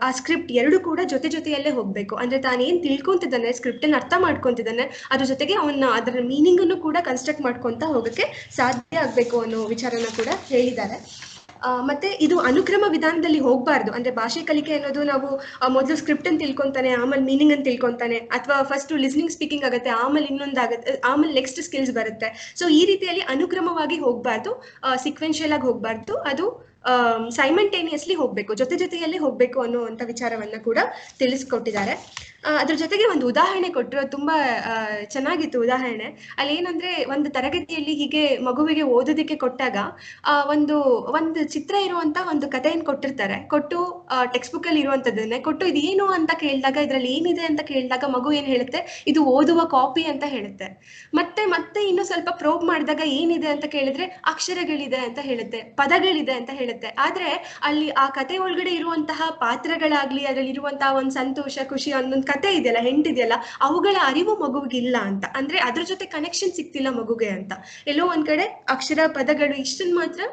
ಆ ಸ್ಕ್ರಿಪ್ಟ್ ಎರಡು ಕೂಡ ಜೊತೆ ಜೊತೆಯಲ್ಲೇ ಹೋಗ್ಬೇಕು. ಅಂದ್ರೆ ತಾನೇನ್ ತಿಳ್ಕೊಂತಿದ್ದಾನೆ, ಸ್ಕ್ರಿಪ್ಟ್ ಅನ್ನ ಅರ್ಥ ಮಾಡ್ಕೊಂತಿದ್ದಾನೆ, ಅದ್ರ ಜೊತೆಗೆ ಅವನ್ನ ಅದರ ಮೀನಿಂಗ್ ಅನ್ನು ಕೂಡ ಕನ್ಸ್ಟ್ರಕ್ಟ್ ಮಾಡ್ಕೊಂತ ಹೋಗಕ್ಕೆ ಸಾಧ್ಯ ಆಗ್ಬೇಕು ಅನ್ನೋ ವಿಚಾರನ ಕೂಡ ಹೇಳಿದ್ದಾರೆ. ಮತ್ತೆ ಇದು ಅನುಕ್ರಮ ವಿಧಾನದಲ್ಲಿ ಹೋಗ್ಬಾರ್ದು. ಅಂದ್ರೆ ಭಾಷೆ ಕಲಿಕೆ ಅನ್ನೋದು ನಾವು ಮೊದಲು ಸ್ಕ್ರಿಪ್ಟ್ ಅನ್ನು ತಿಳ್ಕೊಂತಾನೆ, ಆಮೇಲೆ ಮೀನಿಂಗ್ ಅನ್ನು ತಿಳ್ಕೊಂತಾನೆ, ಅಥವಾ ಫಸ್ಟ್ ಲಿಸ್ನಿಂಗ್ ಸ್ಪೀಕಿಂಗ್ ಆಗುತ್ತೆ, ಆಮೇಲೆ ಇನ್ನೊಂದಾಗುತ್ತೆ, ಆಮೇಲೆ ನೆಕ್ಸ್ಟ್ ಸ್ಕಿಲ್ಸ್ ಬರುತ್ತೆ. ಸೊ ಈ ರೀತಿಯಲ್ಲಿ ಅನುಕ್ರಮವಾಗಿ ಹೋಗ್ಬಾರ್ದು, ಸಿಕ್ವೆನ್ಷಿಯಲ್ ಆಗಿ ಹೋಗ್ಬಾರ್ದು, ಅದು ಸೈಮಲ್ಟೇನಿಯಸ್ಲಿ ಹೋಗ್ಬೇಕು, ಜೊತೆ ಜೊತೆಯಲ್ಲೇ ಹೋಗ್ಬೇಕು ಅನ್ನುವಂಥ ವಿಚಾರವನ್ನ ಕೂಡ ತಿಳಿಸ್ಕೊಟ್ಟಿದ್ದಾರೆ. ಅದ್ರ ಜೊತೆಗೆ ಒಂದು ಉದಾಹರಣೆ ಕೊಟ್ಟರು, ತುಂಬಾ ಚೆನ್ನಾಗಿತ್ತು ಉದಾಹರಣೆ. ಅಲ್ಲಿ ಏನಂದ್ರೆ ಒಂದು ತರಗತಿಯಲ್ಲಿ ಹೀಗೆ ಮಗುವಿಗೆ ಓದೋದಕ್ಕೆ ಕೊಟ್ಟಾಗ ಒಂದು ಚಿತ್ರ ಇರುವಂತ ಒಂದು ಕಥೆಯನ್ನು ಕೊಟ್ಟಿರ್ತಾರೆ, ಕೊಟ್ಟು ಟೆಕ್ಸ್ಟ್ ಬುಕ್ ಅಲ್ಲಿ ಇರುವಂತದನ್ನೇ ಕೊಟ್ಟು ಇದು ಏನು ಅಂತ ಕೇಳಿದಾಗ, ಇದ್ರಲ್ಲಿ ಏನಿದೆ ಅಂತ ಕೇಳಿದಾಗ ಮಗು ಏನ್ ಹೇಳುತ್ತೆ, ಇದು ಓದುವ ಕಾಪಿ ಅಂತ ಹೇಳುತ್ತೆ. ಮತ್ತೆ ಇನ್ನು ಸ್ವಲ್ಪ ಪ್ರೋಬ್ ಮಾಡಿದಾಗ ಏನಿದೆ ಅಂತ ಕೇಳಿದ್ರೆ ಅಕ್ಷರಗಳಿದೆ ಅಂತ ಹೇಳುತ್ತೆ, ಪದಗಳಿದೆ ಅಂತ ಹೇಳುತ್ತೆ. ಆದ್ರೆ ಅಲ್ಲಿ ಆ ಕತೆ ಒಳಗಡೆ ಇರುವಂತಹ ಪಾತ್ರಗಳಾಗ್ಲಿ, ಅದ್ರಲ್ಲಿ ಇರುವಂತಹ ಒಂದು ಸಂತೋಷ, ಖುಷಿ, ಒಂದೊಂದು ಕತೆ ಇದೆಯಲ್ಲ, ಹೆಂಟಿದೆಯಲ್ಲ, ಅವುಗಳ ಅರಿವು ಮಗುವಿಗಿಲ್ಲ ಅಂತ. ಅಂದ್ರೆ ಅದ್ರ ಜೊತೆ ಕನೆಕ್ಷನ್ ಸಿಗ್ತಿಲ್ಲ ಮಗುಗೆ ಅಂತ. ಎಲ್ಲೋ ಒಂದ್ ಕಡೆ ಅಕ್ಷರ, ಪದಗಳು ಇಷ್ಟನ್ ಮಾತ್ರ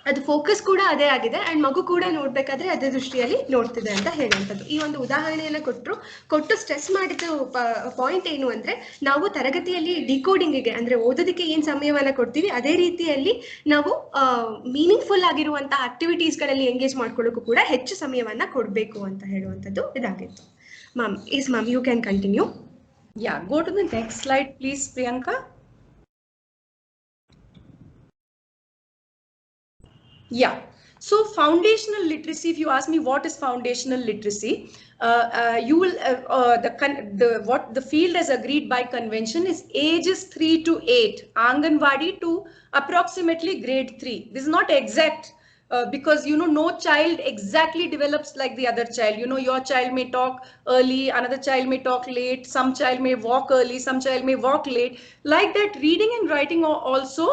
ಅದು ಫೋಕಸ್ ಕೂಡ ಅದೇ ಆಗಿದೆ, ಅಂಡ್ ಮಗು ಕೂಡ ನೋಡ್ಬೇಕಾದ್ರೆ ಅದೇ ದೃಷ್ಟಿಯಲ್ಲಿ ನೋಡ್ತಿದೆ ಅಂತ ಹೇಳುವಂಥದ್ದು. ಈ ಒಂದು ಉದಾಹರಣೆಯನ್ನ ಕೊಟ್ಟು ಸ್ಟ್ರೆಸ್ ಮಾಡಿದ ಪಾಯಿಂಟ್ ಏನು ಅಂದ್ರೆ, ನಾವು ತರಗತಿಯಲ್ಲಿ ಡಿಕೋಡಿಂಗಿಗೆ ಅಂದ್ರೆ ಓದೋದಕ್ಕೆ ಏನ್ ಸಮಯವನ್ನ ಕೊಡ್ತೀವಿ ಅದೇ ರೀತಿಯಲ್ಲಿ ನಾವು ಮೀನಿಂಗ್ಫುಲ್ ಆಗಿರುವಂತಹ ಆಕ್ಟಿವಿಟೀಸ್ಗಳಲ್ಲಿ ಎಂಗೇಜ್ ಮಾಡ್ಕೊಳ್ಳೋಕ್ಕೂ ಕೂಡ ಹೆಚ್ಚು ಸಮಯವನ್ನ ಕೊಡಬೇಕು ಅಂತ ಹೇಳುವಂಥದ್ದು ಇದಾಗಿತ್ತು. Ma'am, ma'am, you can continue. Yeah, go to the next slide, please, Priyanka. Yeah, so foundational literacy, if you ask me what is foundational literacy, you will what the field has agreed by convention is ages 3 to 8, Anganwadi to approximately grade 3. This is not exact, because no child exactly develops like the other child. Your child may talk early, another child may talk late, some child may walk early, some child may walk late. Like that, reading and writing are also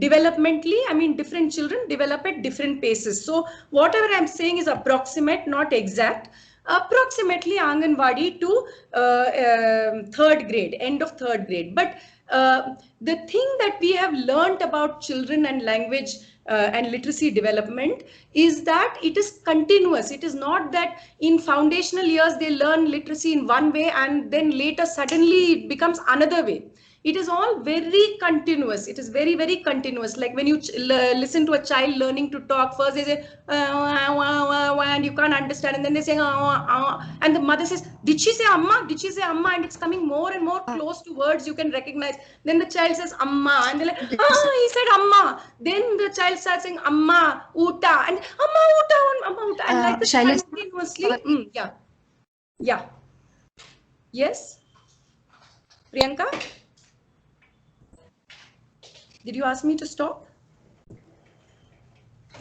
developmentally, different children develop at different paces. So whatever I'm saying is approximate, not exact. Approximately Anganwadi to 3rd grade, end of 3rd grade. But the thing that we have learnt about children and language and literacy development is that it is continuous. It is not that in foundational years they learn literacy in one way and then later suddenly it becomes another way. It is all very continuous. It is very, very continuous. Like when you listen to a child learning to talk, first they say, and you can't understand. And then they say, and the mother says, did she say amma? Did she say amma? And it's coming more and more close to words you can recognize. Then the child says amma. And they're like, he said amma. Then the child starts saying amma, uta. And amma, uta, amma, uta. And like this continuously. Yeah. Yeah. Yes? Priyanka? Did you ask me to stop?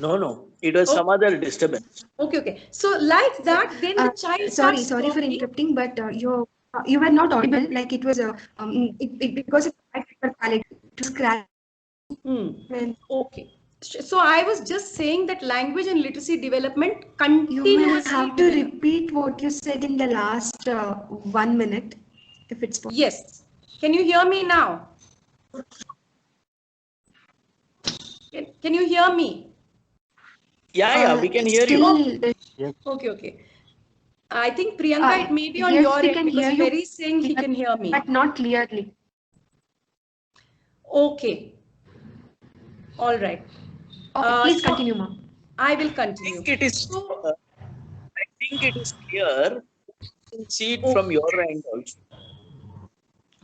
No. It was some other disturbance. Okay. So like that, then the child sorry starts for interrupting, but you were not audible. Like it was because it was scratch. Okay. So I was just saying that language and literacy development continuously. You may have to repeat what you said in the last 1 minute, if it's possible. Yes. Can you hear me now? Can you hear me? Yeah, we can hear you. Okay. I think Priyanka, it may be on your end because Perry is saying he can hear me. But not clearly. Okay. All right. Please continue, ma'am. I will continue. I think it is clear. You can see it from your end also.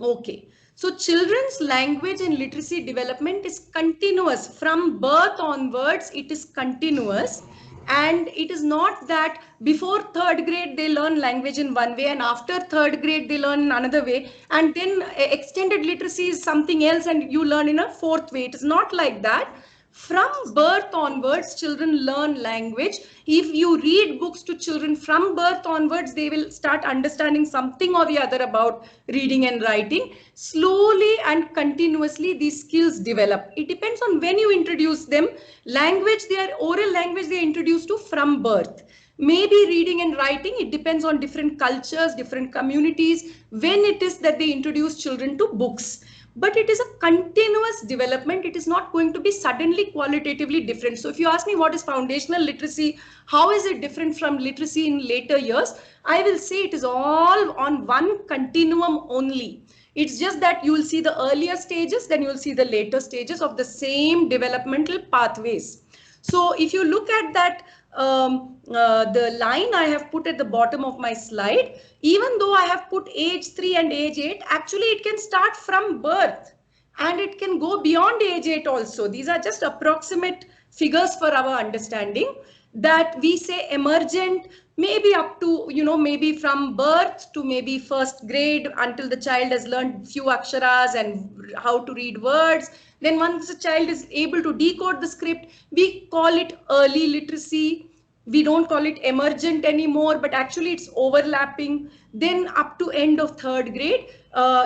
Okay. So children's language and literacy development is continuous. From birth onwards, it is continuous. And it is not that before 3rd grade, they learn language in one way, and after 3rd grade, they learn in another way. And then extended literacy is something else, and you learn in a 4th way. It is not like that. From birth onwards, children learn language. If you read books to children from birth onwards, they will start understanding something or the other about reading and writing. Slowly and continuously, these skills develop. It depends on when you introduce them. Language, their oral language, they introduce to from birth. Maybe reading and writing, it depends on different cultures, different communities, when it is that they introduce children to books. But it is a continuous development. It is not going to be suddenly qualitatively different. So if you ask me what is foundational literacy, how is it different from literacy in later years, I will say it is all on one continuum only. It's just that you will see the earlier stages, then you will see the later stages of the same developmental pathways. So if you look at that, the line I have put at the bottom of my slide, even though I have put age 3 and age 8, actually it can start from birth and it can go beyond age 8 also. These are just approximate figures for our understanding, that we say emergent, maybe up to, maybe from birth to maybe 1st grade, until the child has learned few aksharas and how to read words. Then once the child is able to decode the script, we call it early literacy. We don't call it emergent anymore, but actually it's overlapping. Then up to end of 3rd grade,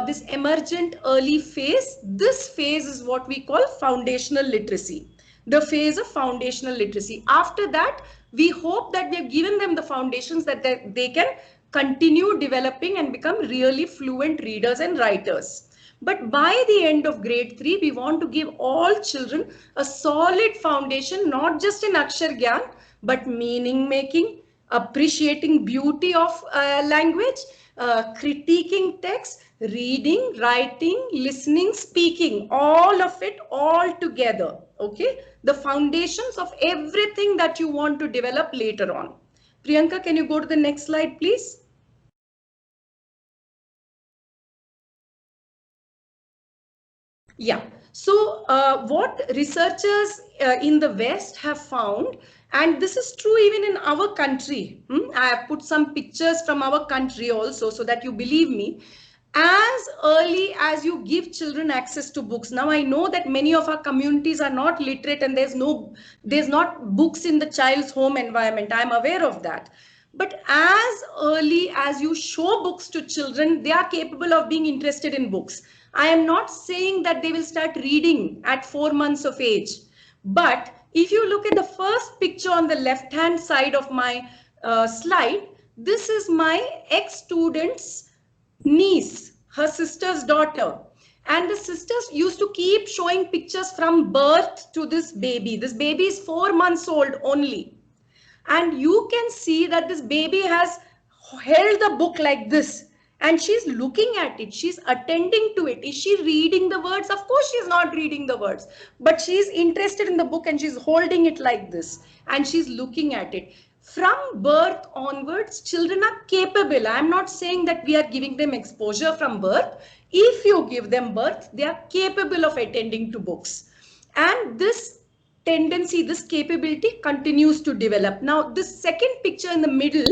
this emergent early phase, this phase is what we call foundational literacy. The phase of foundational literacy. After that, we hope that we have given them the foundations that they can continue developing and become really fluent readers and writers. But by the end of grade 3, we want to give all children a solid foundation, not just in Akshar Gyan, but meaning making, appreciating beauty of language, critiquing text, reading, writing, listening, speaking, all of it all together. Okay, the foundations of everything that you want to develop later on. Priyanka, can you go to the next slide, please? Yeah. So what researchers in the West have found, and this is true even in our country, I have put some pictures from our country also so that you believe me, as early as you give children access to books. Now I know that many of our communities are not literate and there's not books in the child's home environment. I'm aware of that. But as early as you show books to children, they are capable of being interested in books. I am not saying that they will start reading at 4 months of age. But if you look at the first picture on the left-hand side of my slide, this is my ex-student's niece, her sister's daughter. And the sisters used to keep showing pictures from birth to this baby. This baby is 4 months old only. And you can see that this baby has held the book like this. and she's looking at it, she's attending to it. Is she reading the words? Of course she's not reading the words, but she's interested in the book and she's holding it like this and she's looking at it. From birth onwards, children are capable. I'm not saying that we are giving them exposure from birth. If you give them birth, they are capable of attending to books. And this tendency, this capability continues to develop. Now, this second picture in the middle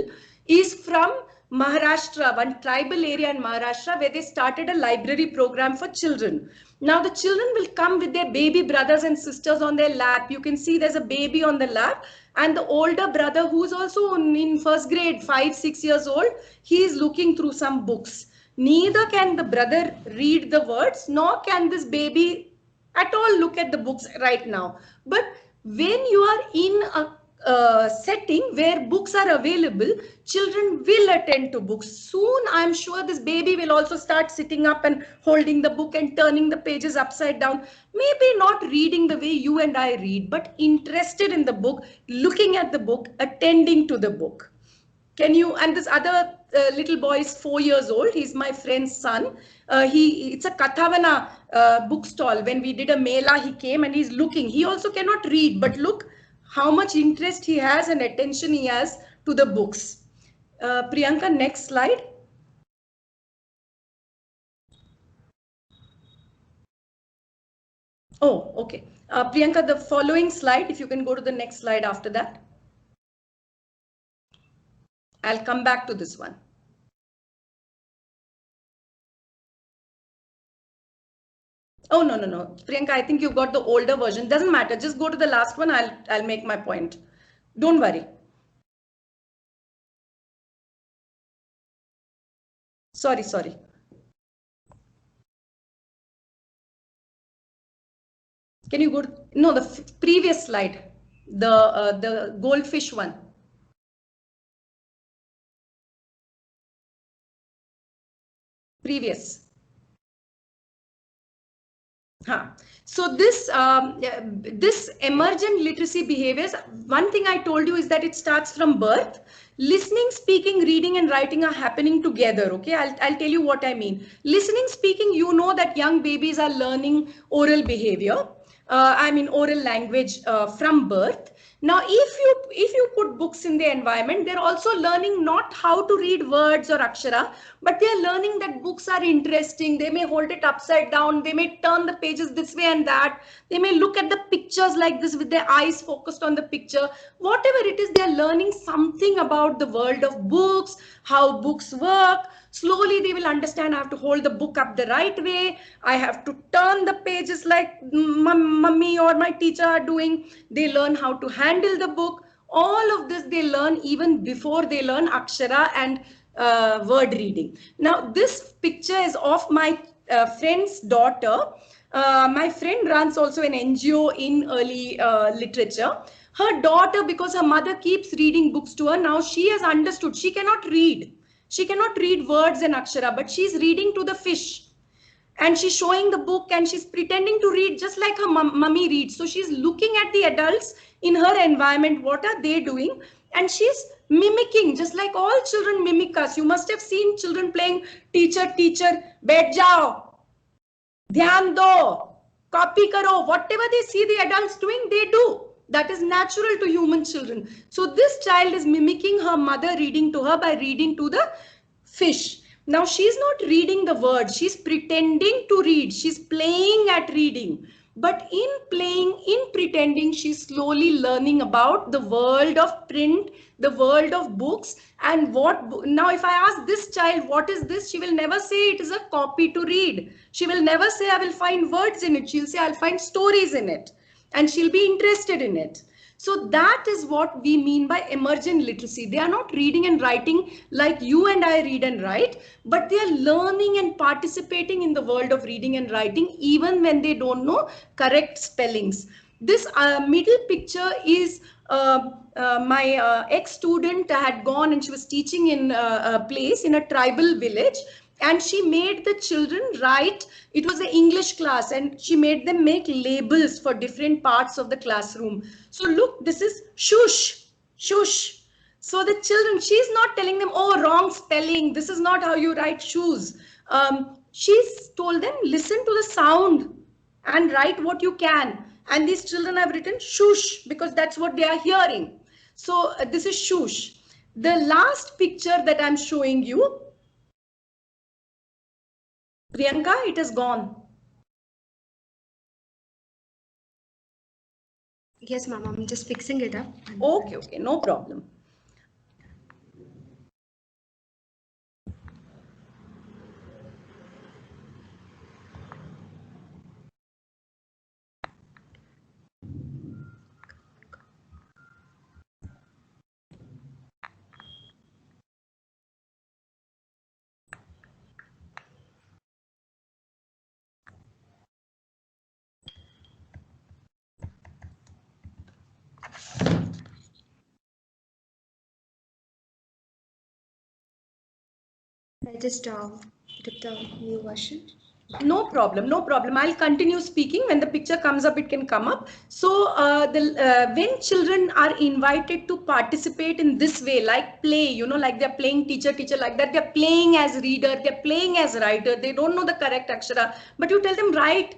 is from Maharashtra, one tribal area in Maharashtra where they started a library program for children. Now the children will come with their baby brothers and sisters on their lap. You can see there's a baby on the lap and the older brother who's also in first grade, 5-6 years old, he is looking through some books. Neither can the brother read the words, nor can this baby at all look at the books right now. But when you are in a setting where books are available, children will attend to books. Soon, I'm sure this baby will also start sitting up and holding the book and turning the pages upside down. Maybe not reading the way you and I read, but interested in the book, looking at the book, attending to the book. Can you, and this other little boy is 4 years old. He's my friend's son. It's a Kathavana bookstall. When we did a mela, he came and he's looking. He also cannot read, but look how much interest he has and attention he has to the books. Priyanka, next slide. Oh, okay. Priyanka, the following slide, if you can go to the next slide after that. I'll come back to this one. Oh, no. Priyanka, I think you've got the older version. Doesn't matter. Just go to the last one. I'll make my point. Don't worry. Sorry. Can you go to, no, the previous slide, the goldfish one. Previous. So this emergent literacy behaviors, one thing I told you is that it starts from birth. Listening, speaking, reading and writing are happening together. Okay, I'll tell you what I mean. Listening, speaking, you know that young babies are learning oral behavior. Oral language from birth. Now, if you put books in their environment, they're also learning not how to read words or akshara, but they're learning that books are interesting. They may hold it upside down. They may turn the pages this way and that. They may look at the pictures like this with their eyes focused on the picture. Whatever it is, they're learning something about the world of books, how books work. Slowly they will understand I have to hold the book up the right way. I have to turn the pages like mummy or my teacher are doing. They learn how to handle the book. All of this they learn even before they learn akshara and word reading. Now this picture is of my friend's daughter. My friend runs also an NGO in early literature. Her daughter, because her mother keeps reading books to her, now she has understood she cannot read. She cannot read words and akshara, but she's reading to the fish. And she's showing the book and she's pretending to read just like her mummy reads. So she's looking at the adults in her environment. What are they doing? And she's mimicking, just like all children mimic us. You must have seen children playing teacher, baith jao, dhyan do, copy karo. Whatever they see the adults doing, they do. That is natural to human children. So this child is mimicking her mother reading to her by reading to the fish. Now she's not reading the words. She's pretending to read. She's playing at reading. But in playing, in pretending, she's slowly learning about the world of print, the world of books. And what now if I ask this child, what is this? She will never say it is a copy to read. She will never say I will find words in it. She'll say I'll find stories in it. And she'll be interested in it. So that is what we mean by emergent literacy. They are not reading and writing like you and I read and write, but they are learning and participating in the world of reading and writing, even when they don't know correct spellings. This middle picture is my ex-student had gone and she was teaching in a place in a tribal village. And she made the children write, it was an English class, and she made them make labels for different parts of the classroom. So look, this is shush, shush. So the children, she's not telling them, oh, wrong spelling, this is not how you write shoes. She's told them, listen to the sound and write what you can. And these children have written shush because that's what they are hearing. So this is shush. The last picture that I'm showing you, Priyanka, it has gone. Yes, ma'am, I'm just fixing it up. Okay, no problem. I just did the new version. No problem, no problem. I'll continue speaking. When the picture comes up, it can come up. So when children are invited to participate in this way, like play, you know, like they're playing teacher, like that, they're playing as reader, they're playing as writer, they don't know the correct akshara, but you tell them write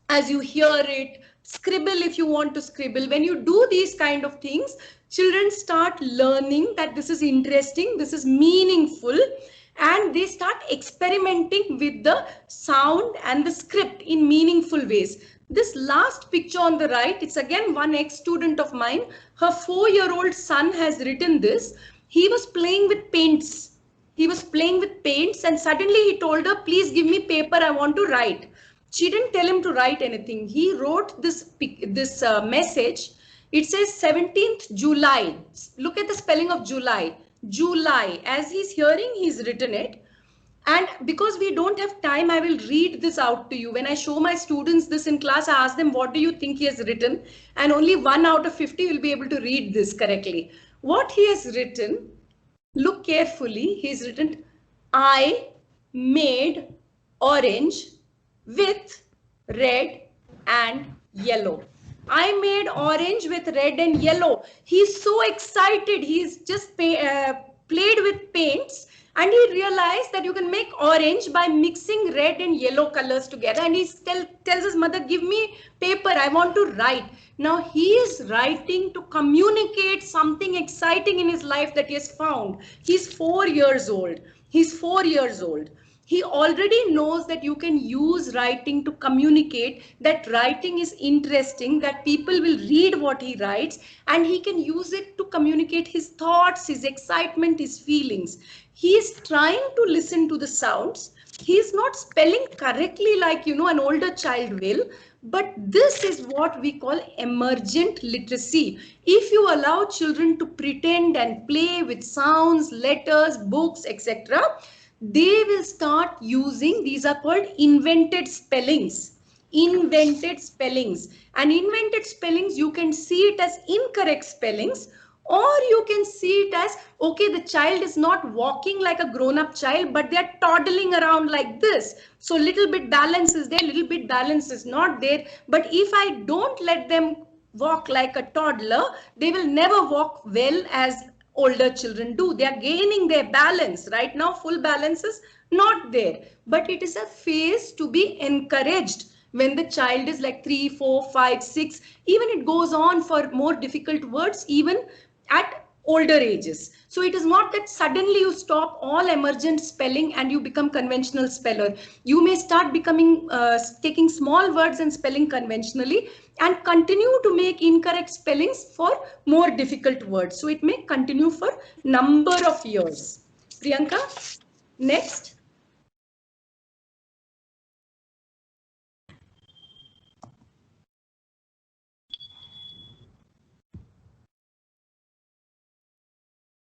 as you hear it, scribble if you want to scribble. When you do these kind of things, children start learning that this is interesting, this is meaningful, and they start experimenting with the sound and the script in meaningful ways. This last picture on the right, it's again one ex-student of mine. Her 4-year-old son has written this. He was playing with paints. He was playing with paints and suddenly he told her, please give me paper, I want to write. She didn't tell him to write anything. He wrote this message. It says 17th July. Look at the spelling of July. July. As he's hearing, he's written it. And because we don't have time, I will read this out to you. When I show my students this in class, I ask them, what do you think he has written? And only 1 out of 50 will be able to read this correctly. What he has written, look carefully, he's written, I made orange with red and yellow. I made orange with red and yellow. He's so excited. He's just played with paints and he realized that you can make orange by mixing red and yellow colors together. And he tells his mother, give me paper, I want to write. Now he is writing to communicate something exciting in his life that he has found. He's 4 years old. He's 4 years old. He already knows that you can use writing to communicate, that writing is interesting, that people will read what he writes, and he can use it to communicate his thoughts, his excitement, his feelings. He is trying to listen to the sounds. He is not spelling correctly like, you know, an older child will, but this is what we call emergent literacy. If you allow children to pretend and play with sounds, letters, books, etc., they will start using, these are called invented spellings. Invented spellings. And invented spellings, you can see it as incorrect spellings, or you can see it as, okay, the child is not walking like a grown-up child, but they're toddling around like this. So little bit balance is there, little bit balance is not there. But if I don't let them walk like a toddler, they will never walk well as older children do. They are gaining their balance. Right now, full balance is not there, but it is a phase to be encouraged. When the child is like 3, 4, 5, 6, even it goes on for more difficult words, even at older ages. So it is not that suddenly you stop all emergent spelling and you become conventional speller. You may start becoming, taking small words and spelling conventionally and continue to make incorrect spellings for more difficult words. So it may continue for number of years. Priyanka, next.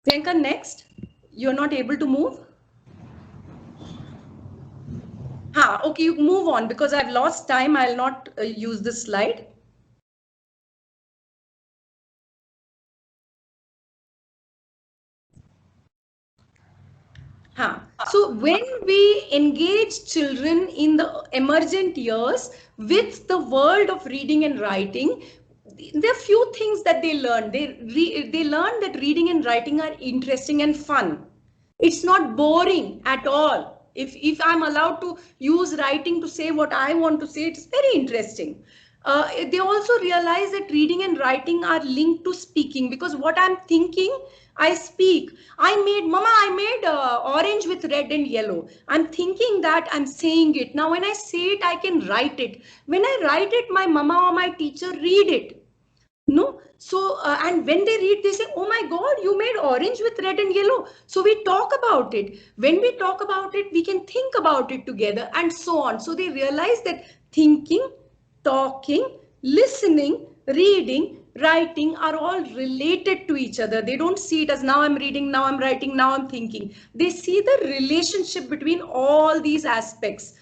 Priyanka, next. You're not able to move? Okay, you move on because I've lost time. I'll not use this slide. So when we engage children in the emergent years with the world of reading and writing, there are few things that they learn. They learn that reading and writing are interesting and fun. It's not boring at all. If I'm allowed to use writing to say what I want to say, it's very interesting. They also realize that reading and writing are linked to speaking, because what I'm thinking, I speak. Mama, I made orange with red and yellow. I'm thinking that, I'm saying it. Now, when I say it, I can write it. When I write it, my mama or my teacher read it. No, so and when they read, they say, oh my God, you made orange with red and yellow. So we talk about it. When we talk about it, we can think about it together, and so on. So they realize that thinking, talking, listening, reading, writing are all related to each other. They don't see it as now I'm reading, now I'm writing, now I'm thinking. They see the relationship between all these aspects.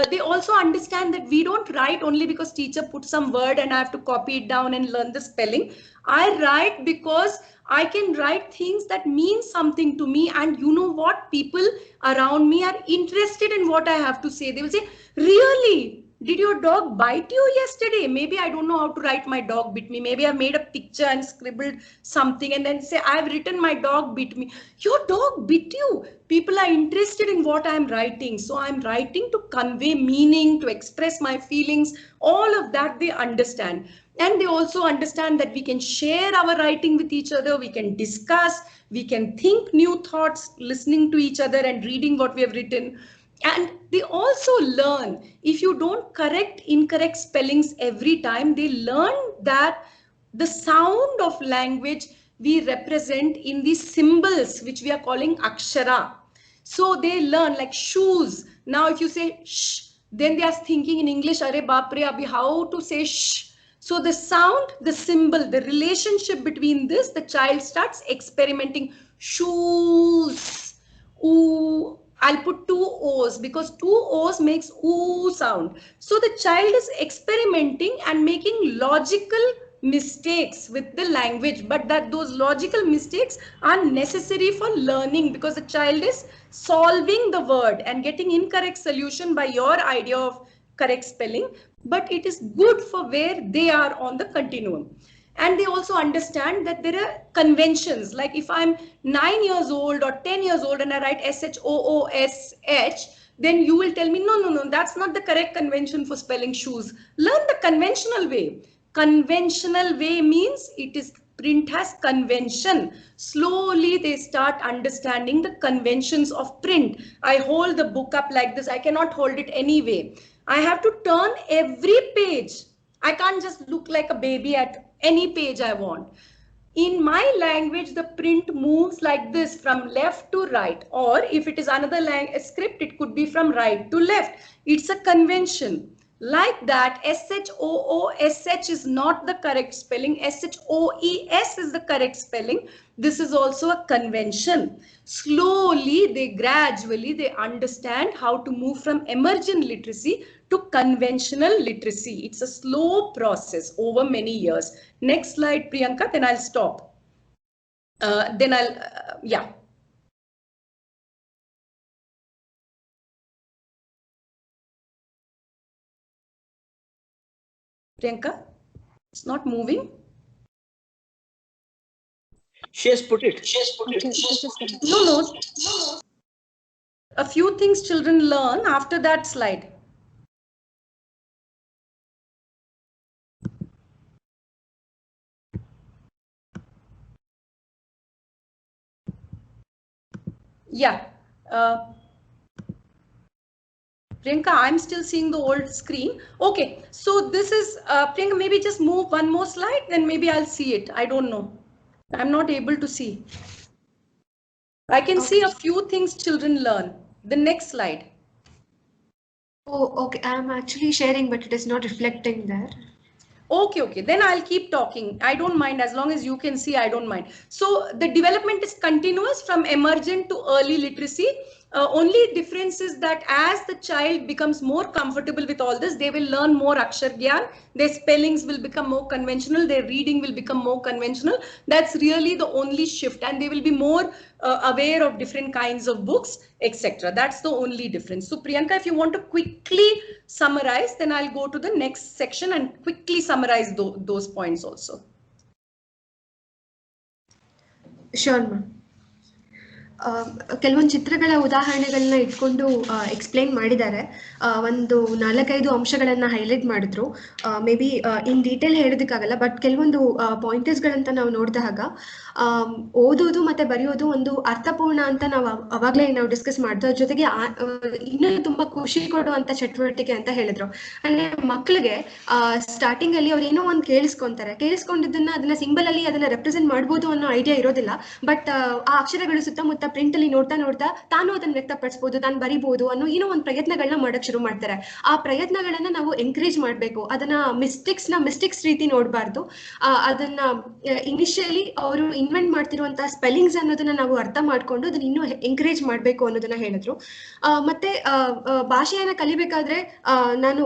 They also understand that we don't write only because teacher put some word and I have to copy it down and learn the spelling. I write because I can write things that mean something to me, and you know what? People around me are interested in what I have to say. They will say, really? Did your dog bite you yesterday? Maybe I don't know how to write my dog bit me. Maybe I made a picture and scribbled something and then say, I've written my dog bit me. Your dog bit you. People are interested in what I'm writing. So I'm writing to convey meaning, to express my feelings. All of that they understand. And they also understand that we can share our writing with each other. We can discuss. We can think new thoughts, listening to each other and reading what we have written. And they also learn, if you don't correct incorrect spellings every time, they learn that the sound of language we represent in these symbols, which we are calling akshara. So they learn, like shoes. Now if you say shh, then they are thinking in English, Are Bapre, abhi, how to say shh. So the sound, the symbol, the relationship between this, the child starts experimenting. Shoes. Ooh. I'll put two O's because two O's makes oo sound. So the child is experimenting and making logical mistakes with the language, but that those logical mistakes are necessary for learning, because the child is solving the word and getting incorrect solution by your idea of correct spelling, but it is good for where they are on the continuum. And they also understand that there are conventions, like if I'm 9 years old or 10 years old and I write SHOOSH, then you will tell me, no, that's not the correct convention for spelling shoes. Learn the conventional way. Conventional way means it is print has convention. Slowly they start understanding the conventions of print. I hold the book up like this. I cannot hold it anyway. I have to turn every page. I can't just look like a baby at any page I want. In my language, the print moves like this from left to right, or if it is another script, it could be from right to left. It's a convention. Like that, SHOOSH is not the correct spelling. SHOES is the correct spelling. This is also a convention. Slowly, gradually, they understand how to move from emergent literacy to conventional literacy. It's a slow process over many years. Next slide, Priyanka, then I'll stop. Yeah. Priyanka, it's not moving. She has put it. Okay, No. A few things children learn after that slide. Yeah. Priyanka, I'm still seeing the old screen. Okay, so this is, Priyanka, maybe just move one more slide, then maybe I'll see it. I don't know. I'm not able to see. I can see a few things children learn. The next slide. Oh, okay. I'm actually sharing, but it is not reflecting there. Okay. Then I'll keep talking. I don't mind. As long as you can see, I don't mind. So the development is continuous from emergent to early literacy. Only difference is that as the child becomes more comfortable with all this, they will learn more Akshar Gyan, their spellings will become more conventional, their reading will become more conventional. That's really the only shift, and they will be more aware of different kinds of books, etc. That's the only difference. So Priyanka, if you want to quickly summarize, then I'll go to the next section and quickly summarize those points also. Sure, ma'am. ಕೆಲವೊಂದು ಚಿತ್ರಗಳ ಉದಾಹರಣೆಗಳನ್ನ ಇಟ್ಕೊಂಡು explain ಮಾಡಿದ್ದಾರೆ. ಒಂದು 4-5 ಅಂಶಗಳನ್ನ highlight ಮಾಡಿದ್ರು. May be in detail ಹೇಳೋದಕ್ಕಾಗಲ್ಲ, but ಕೆಲವೊಂದು ಪಾಯಿಂಟರ್ಸ್ಗಳಂತ ನಾವು ನೋಡಿದಾಗ ಓದೋದು ಮತ್ತೆ ಬರೆಯೋದು ಒಂದು ಅರ್ಥಪೂರ್ಣ ಅಂತ ನಾವು ಅವಾಗಲೇ ನಾವು ಡಿಸ್ಕಸ್ ಮಾಡಿದ್ವಿ. ಅದ್ರ ಜೊತೆಗೆ ಇನ್ನೂ ತುಂಬಾ ಖುಷಿ ಕೊಡುವಂತ ಚಟುವಟಿಕೆ ಅಂತ ಹೇಳಿದ್ರು. ಅಂದ್ರೆ ಮಕ್ಕಳಿಗೆ ಸ್ಟಾರ್ಟಿಂಗ್ ಅಲ್ಲಿ ಅವ್ರು ಏನೋ ಒಂದು ಕೇಳಿಸ್ಕೊಂಡಿದ್ದನ್ನ ಅದನ್ನ ಸಿಂಬಲ್ ಅಲ್ಲಿ ಅದನ್ನ ರೆಪ್ರೆಸೆಂಟ್ ಮಾಡ್ಬೋದು ಅನ್ನೋ ಐಡಿಯಾ ಇರೋದಿಲ್ಲ. ಬಟ್ ಆ ಅಕ್ಷರಗಳು ಸುತ್ತಮುತ್ತ ಪ್ರಿಂಟ್ ಅಲ್ಲಿ ನೋಡ್ತಾ ತಾನು ಅದನ್ನ ವ್ಯಕ್ತಪಡಿಸಬಹುದು, ತಾನು ಬರಿಬಹುದು ಅನ್ನೋ ಏನೋ ಒಂದು ಪ್ರಯತ್ನಗಳನ್ನ ಮಾಡಕ್ ಶುರು ಮಾಡ್ತಾರೆ. ಆ ಪ್ರಯತ್ನಗಳನ್ನ ನಾವು ಎಂಕರೇಜ್ ಮಾಡ್ಬೇಕು. ಅದನ್ನ ಮಿಸ್ಟೇಕ್ಸ್ ರೀತಿ ನೋಡಬಾರ್ದು. ಅದನ್ನ ಇನಿಷಿಯಲಿ ಅವರು ಇನ್ವೆಂಟ್ ಮಾಡ್ತಿರುವಂತಹ ಸ್ಪೆಲ್ಲಿಂಗ್ಸ್ ಅನ್ನೋದನ್ನ ನಾವು ಅರ್ಥ ಮಾಡ್ಕೊಂಡು ಅದನ್ನ ಇನ್ನೂ ಎಂಕರೇಜ್ ಮಾಡ್ಬೇಕು ಅನ್ನೋದನ್ನ ಹೇಳಿದ್ರು. ಮತ್ತೆ ಭಾಷೆಯನ್ನ ಕಲಿಬೇಕಾದ್ರೆ ನಾನು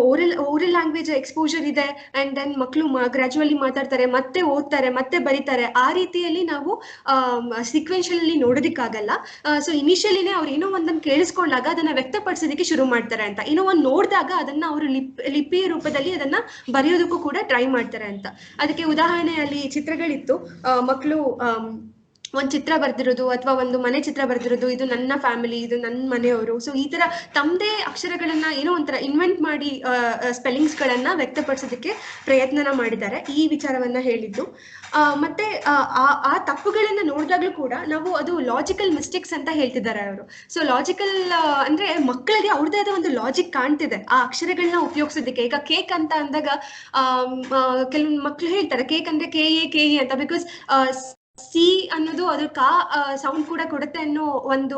ಓರಲ್ ಲ್ಯಾಂಗ್ವೇಜ್ ಎಕ್ಸ್ಪೋಜರ್ ಇದೆ, ಅಂಡ್ ದೆನ್ ಮಕ್ಕಳು ಗ್ರಾಜುವಲಿ ಮಾತಾಡ್ತಾರೆ, ಮತ್ತೆ ಓದ್ತಾರೆ, ಮತ್ತೆ ಬರೀತಾರೆ. ಆ ರೀತಿಯಲ್ಲಿ ನಾವು ಸೀಕ್ವೆನ್ಷಿಯಲಿ ನೋಡೋದಿಕ್ಕಾಗಲ್ಲ. ಸೊ ಇನಿಷಿಯಲಿನೇ ಅವ್ರು ಏನೋ ಒಂದನ್ನು ಕೇಳಿಸ್ಕೊಂಡಾಗ ಅದನ್ನ ವ್ಯಕ್ತಪಡಿಸೋದಕ್ಕೆ ಶುರು ಮಾಡ್ತಾರೆ ಅಂತ, ಏನೋ ಒಂದು ನೋಡಿದಾಗ ಅದನ್ನ ಅವರು ಲಿಪಿಯ ರೂಪದಲ್ಲಿ ಅದನ್ನ ಬರೆಯೋದಕ್ಕೂ ಕೂಡ ಟ್ರೈ ಮಾಡ್ತಾರೆ ಅಂತ. ಅದಕ್ಕೆ ಉದಾಹರಣೆಯಲ್ಲಿ ಚಿತ್ರಗಳಿತ್ತು. ಮಕ್ಕಳು ಒಂದು ಚಿತ್ರ ಬರ್ದಿರೋದು ಅಥವಾ ಒಂದು ಮನೆ ಚಿತ್ರ ಬರ್ದಿರೋದು, ಇದು ನನ್ನ ಫ್ಯಾಮಿಲಿ, ಇದು ನನ್ನ ಮನೆಯವರು. ಸೊ ಈ ತರ ತಮ್ಮದೇ ಅಕ್ಷರಗಳನ್ನ ಏನೋ ಒಂಥರ ಇನ್ವೆಂಟ್ ಮಾಡಿ ಸ್ಪೆಲ್ಲಿಂಗ್ಸ್ ಗಳನ್ನ ವ್ಯಕ್ತಪಡಿಸೋದಕ್ಕೆ ಪ್ರಯತ್ನನ ಮಾಡಿದ್ದಾರೆ. ಈ ವಿಚಾರವನ್ನ ಹೇಳಿದ್ದು. ಮತ್ತೆ ಆ ತಪ್ಪುಗಳನ್ನ ನೋಡಿದಾಗ್ಲೂ ಕೂಡ ನಾವು ಅದು ಲಾಜಿಕಲ್ ಮಿಸ್ಟೇಕ್ಸ್ ಅಂತ ಹೇಳ್ತಿದ್ದಾರೆ ಅವರು. ಸೊ ಲಾಜಿಕಲ್ ಅಂದ್ರೆ ಮಕ್ಕಳಿಗೆ ಅವ್ರದ್ದೇ ಆದ ಒಂದು ಲಾಜಿಕ್ ಕಾಣ್ತಿದೆ ಆ ಅಕ್ಷರಗಳನ್ನ ಉಪಯೋಗಿಸೋದಕ್ಕೆ. ಈಗ ಕೇಕ್ ಅಂತ ಅಂದಾಗ ಕೆಲವೊಂದು ಮಕ್ಕಳು ಹೇಳ್ತಾರೆ ಕೇಕ್ ಅಂದ್ರೆ ಕೆ ಅಂತ, ಬಿಕಾಸ್ ಸಿ ಅನ್ನೋದು ಅದ್ರ ಸೌಂಡ್ ಕೂಡ ಕೊಡುತ್ತೆ ಅನ್ನೋ ಒಂದು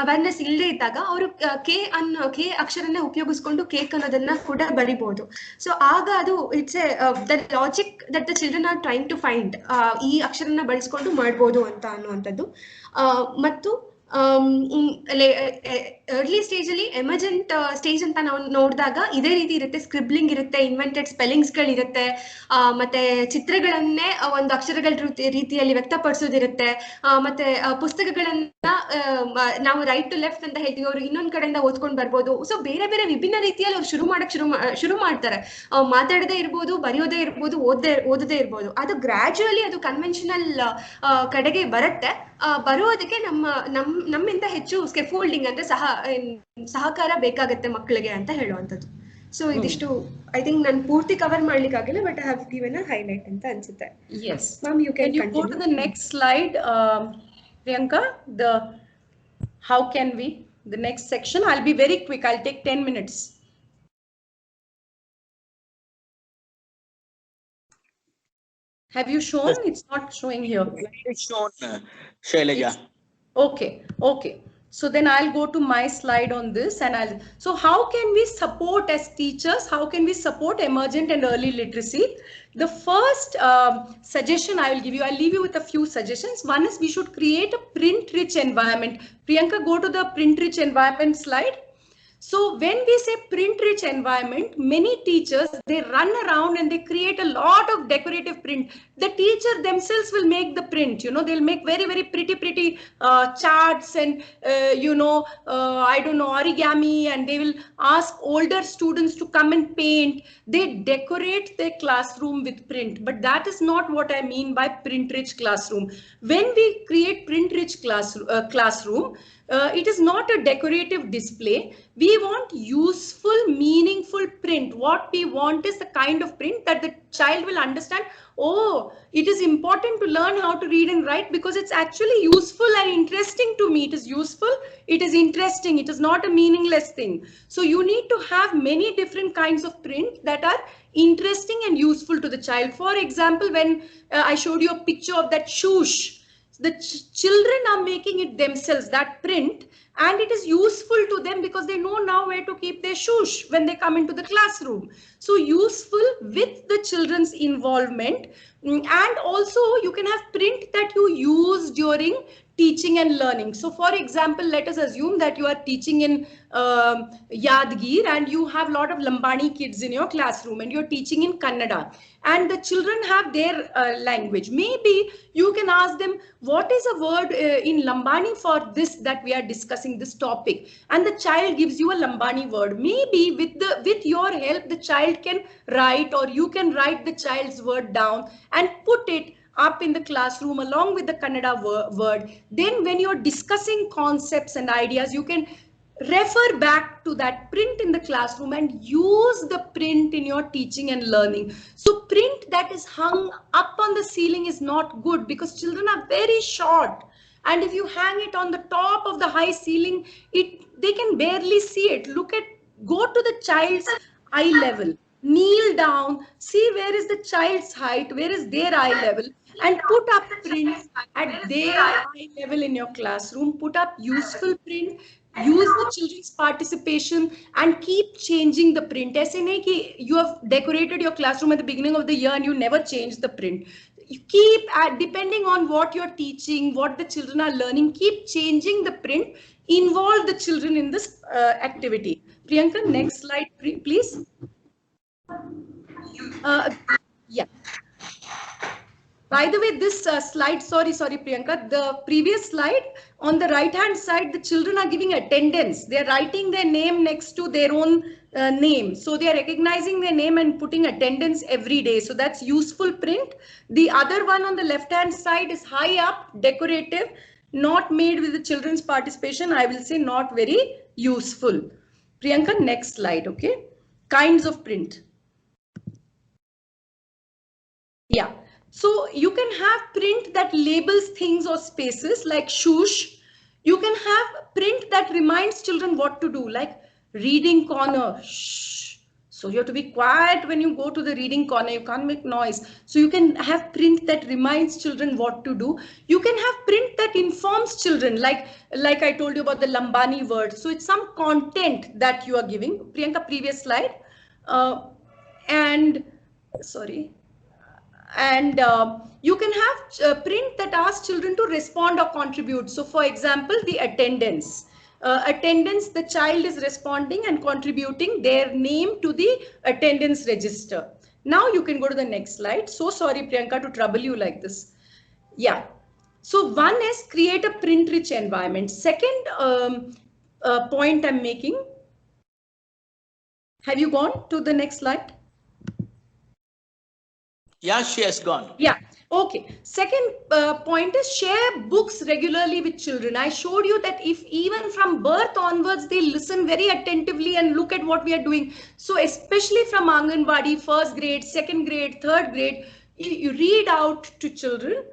ಅವೇರ್ನೆಸ್ ಇಲ್ಲದೆ ಇದ್ದಾಗ ಅವರು ಕೆ ಅಕ್ಷರನ್ನ ಉಪಯೋಗಿಸ್ಕೊಂಡು ಕೇಕ್ ಅನ್ನೋದನ್ನ ಕೂಡ ಬರಿಬಹುದು. ಸೊ ಆಗ ಅದು it's the logic that the children are trying to find, ಈ ಅಕ್ಷರನ ಬಳಸ್ಕೊಂಡು ಮಾಡ್ಬೋದು ಅಂತ ಅನ್ನುವಂಥದ್ದು. ಮತ್ತು ಅರ್ಲಿ ಸ್ಟೇಜ್ ಅಲ್ಲಿ ಎಮರ್ಜೆಂಟ್ ಸ್ಟೇಜ್ ಅಂತ ನಾವು ನೋಡಿದಾಗ ಇದೇ ರೀತಿ ಇರುತ್ತೆ. ಸ್ಕ್ರಿಬ್ಲಿಂಗ್ ಇರುತ್ತೆ, ಇನ್ವೆಂಟೆಡ್ ಸ್ಪೆಲ್ಲಿಂಗ್ಸ್ಗಳಿರುತ್ತೆ, ಮತ್ತೆ ಚಿತ್ರಗಳನ್ನೇ ಒಂದು ಅಕ್ಷರಗಳ ರೀತಿಯಲ್ಲಿ ವ್ಯಕ್ತಪಡಿಸೋದಿರುತ್ತೆ. ಮತ್ತೆ ಪುಸ್ತಕಗಳನ್ನ ನಾವು ರೈಟ್ ಟು ಲೆಫ್ಟ್ ಅಂತ ಹೇಳ್ತೀವಿ, ಅವ್ರು ಇನ್ನೊಂದ್ ಕಡೆಯಿಂದ ಓದ್ಕೊಂಡು ಬರ್ಬೋದು. ಸೊ ಬೇರೆ ಬೇರೆ ವಿಭಿನ್ನ ರೀತಿಯಲ್ಲಿ ಅವ್ರು ಶುರು ಮಾಡ್ತಾರೆ. ಮಾತಾಡದೇ ಇರ್ಬೋದು, ಬರೆಯೋದೇ ಇರ್ಬೋದು, ಓದದೇ ಇರ್ಬೋದು. ಅದು ಗ್ರಾಜುಯಲಿ ಅದು ಕನ್ವೆನ್ಷನಲ್ ಕಡೆಗೆ ಬರುತ್ತೆ. ಬರುವುದಕ್ಕೆ ನಮ್ಮಿಂದ ಹೆಚ್ಚು ಸ್ಕೆಫೋಲ್ಡಿಂಗ್ ಅಂದ್ರೆ ಸಹಕಾರ ಬೇಕಾಗತ್ತೆ ಮಕ್ಕಳಿಗೆ ಅಂತ ಹೇಳುವಂಥದ್ದು. ಸೊ ಇದಿಷ್ಟು ಐ ಥಿಂಕ್ ನಾನು ಪೂರ್ತಿ ಕವರ್ ಮಾಡ್ಲಿಕ್ಕೆ ಆಗಿಲ್ಲ, but I have given a highlight ಅಂತ ಅನ್ಸುತ್ತೆ. Yes, ma'am, you can go to the next slide, Priyanka. How can we, the next section, I'll be very quick, I'll take 10 minutes. Have you shown? Yes. It's not showing here. It's shown, Shailaja. Okay. So then I'll go to my slide on this, and so how can we support as teachers? How can we support emergent and early literacy? The first suggestion I will give you, I'll leave you with a few suggestions. One is we should create a print-rich environment. Priyanka, go to the print-rich environment slide. So when we say print-rich environment, many teachers, they run around and they create a lot of decorative print. The teacher themselves will make the print, they'll make very, very pretty charts and, I don't know, origami, and they will ask older students to come and paint. They decorate their classroom with print, but that is not what I mean by print-rich classroom. When we create print-rich classroom, it is not a decorative display. We want useful, meaningful print. What we want is the kind of print that the child will understand. Oh, it is important to learn how to read and write because it's actually useful and interesting to me. It is useful, it is interesting, it is not a meaningless thing. So you need to have many different kinds of print that are interesting and useful to the child. For example, when I showed you a picture of that shoosh, the children are making it themselves, that print, and it is useful to them because they know now where to keep their shoosh when they come into the classroom. So useful with the children's involvement. And also you can have print that you use during teaching and learning. So for example, let us assume that you are teaching in Yadgir and you have a lot of Lambani kids in your classroom and you're teaching in Kannada and the children have their language. Maybe you can ask them, what is a word in Lambani for this that we are discussing, this topic, and the child gives you a Lambani word. Maybe with your help the child can write, or you can write the child's word down and put it up in the classroom along with the Kannada word. Then when you're discussing concepts and ideas, you can refer back to that print in the classroom and use the print in your teaching and learning. So print that is hung up on the ceiling is not good because children are very short. And if you hang it on the top of the high ceiling, they can barely see it. Go to the child's eye level, kneel down, see where is the child's height, where is their eye level, and put up prints at their eye level in your classroom. Put up useful print, use the children's participation, and keep changing the print. Aise nahi ki you have decorated your classroom at the beginning of the year and you never change the print. You keep, depending on what you're teaching, what the children are learning, keep changing the print. Involve the children in this activity. Priyanka, next slide, please. Yeah. By the way, this slide, sorry, Priyanka, the previous slide, on the right hand side, the children are giving attendance. They're writing their name next to their own name. So they are recognizing their name and putting attendance every day. So that's useful print. The other one on the left hand side is high up, decorative, not made with the children's participation. I will say not very useful. Priyanka, next slide, okay? Kinds of print. Yeah. So you can have print that labels things or spaces like shush. You can have print that reminds children what to do, like reading corner. Shh. So you have to be quiet when you go to the reading corner. You can't make noise. So you can have print that reminds children what to do. You can have print that informs children, like I told you about the Lambani word. So it's some content that you are giving. Priyanka, previous slide. And you can have print that asks children to respond or contribute. So for example, the attendance. Attendance, the child is responding and contributing their name to the attendance register. Now you can go to the next slide. So sorry, Priyanka, to trouble you like this. Yeah. So one is create a print-rich environment. Second point I'm making. Have you gone to the next slide? Yeah, she has gone. Yeah. Okay. Second point is share books regularly with children. I showed you that if even from birth onwards, they listen very attentively and look at what we are doing. So especially from Anganwadi, first grade, second grade, third grade, you read out to children.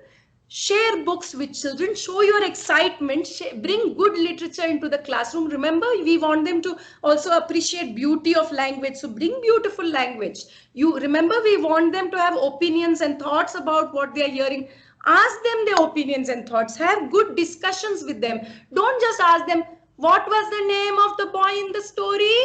Share books with children, show your excitement, bring good literature into the classroom. Remember, we want them to also appreciate beauty of language. So bring beautiful language. You remember, we want them to have opinions and thoughts about what they are hearing. Ask them their opinions and thoughts. Have good discussions with them. Don't just ask them, what was the name of the boy in the story?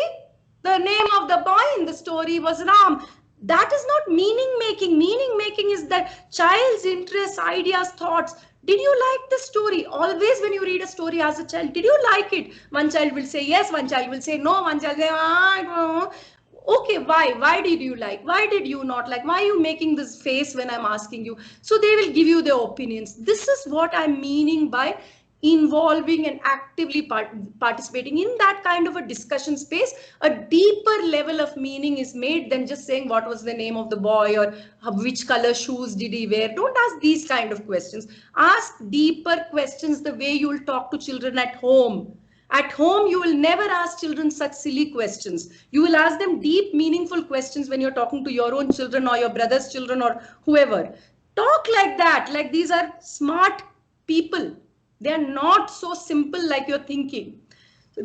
The name of the boy in the story was Ram. That is not meaning making. Meaning making is that child's interests, ideas, thoughts. Did you like the story? Always when you read a story as a child, did you like it? One child will say yes, one child will say no, one child will say, I don't know. Okay, why? Why did you like? Why did you not like? Why are you making this face when I'm asking you? So they will give you their opinions. This is what I'm meaning by involving and actively participating in that kind of a discussion space. A deeper level of meaning is made than just saying what was the name of the boy or which color shoes did he wear. Don't ask these kind of questions. Ask deeper questions the way you will talk to children at home. At home, you will never ask children such silly questions. You will ask them deep, meaningful questions when you're talking to your own children or your brother's children or whoever. Talk like that, like these are smart people. They are not so simple like you're thinking.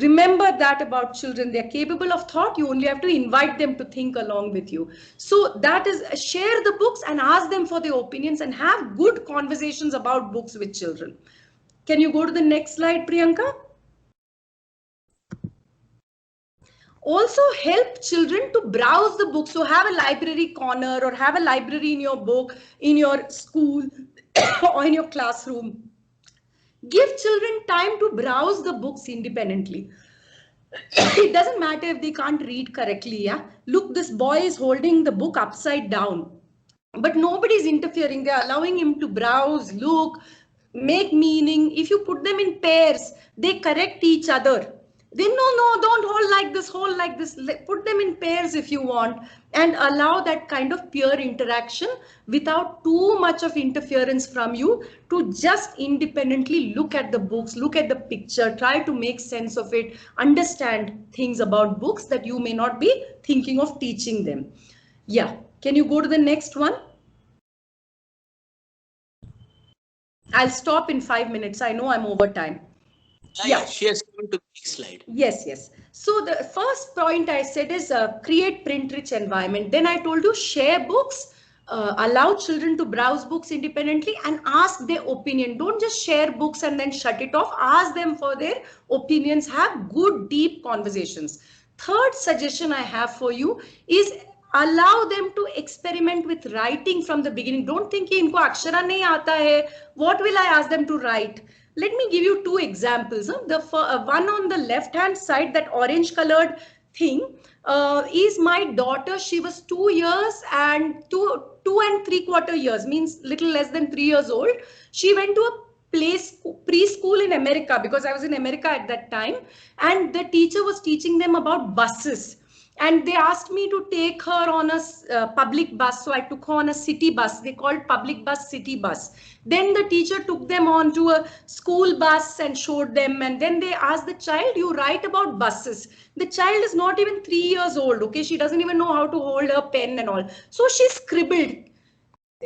Remember that about children. They're capable of thought. You only have to invite them to think along with you. So that is, share the books and ask them for their opinions and have good conversations about books with children. Can you go to the next slide, Priyanka? Also help children to browse the book. So have a library corner or have a library in your book, in your school or in your classroom. Give children time to browse the books independently. It doesn't matter if they can't read correctly. Yeah, look, this boy is holding the book upside down, but nobody's interfering. They're allowing him to browse, look, make meaning. If you put them in pairs, they correct each other. Then no, don't hold like this, hold like this. Put them in pairs if you want, and allow that kind of peer interaction without too much of interference from you, to just independently look at the books, look at the picture, try to make sense of it, understand things about books that you may not be thinking of teaching them. Yeah, can you go to the next one? I'll stop in 5 minutes. I know I'm over time. Yeah, she has come to the next slide. Yes. So the first point I said is create print-rich environment. Then I told you share books, allow children to browse books independently and ask their opinion. Don't just share books and then shut it off. Ask them for their opinions. Have good, deep conversations. Third suggestion I have for you is allow them to experiment with writing from the beginning. Don't think कि इनको अक्षरा नहीं आता है. What will I ask them to write? Let me give you two examples. The one on the left hand side, that orange colored thing, is my daughter. She was 2 years and 2 and 3/4 years, means little less than 3 years old. She went to a preschool in America, because I was in America at that time, and the teacher was teaching them about buses. And they asked me to take her on a public bus. So I took her on a city bus. They called public bus city bus. Then the teacher took them on to a school bus and showed them. And then they asked the child, you write about buses. The child is not even 3 years old. Okay, she doesn't even know how to hold her pen and all. So she scribbled.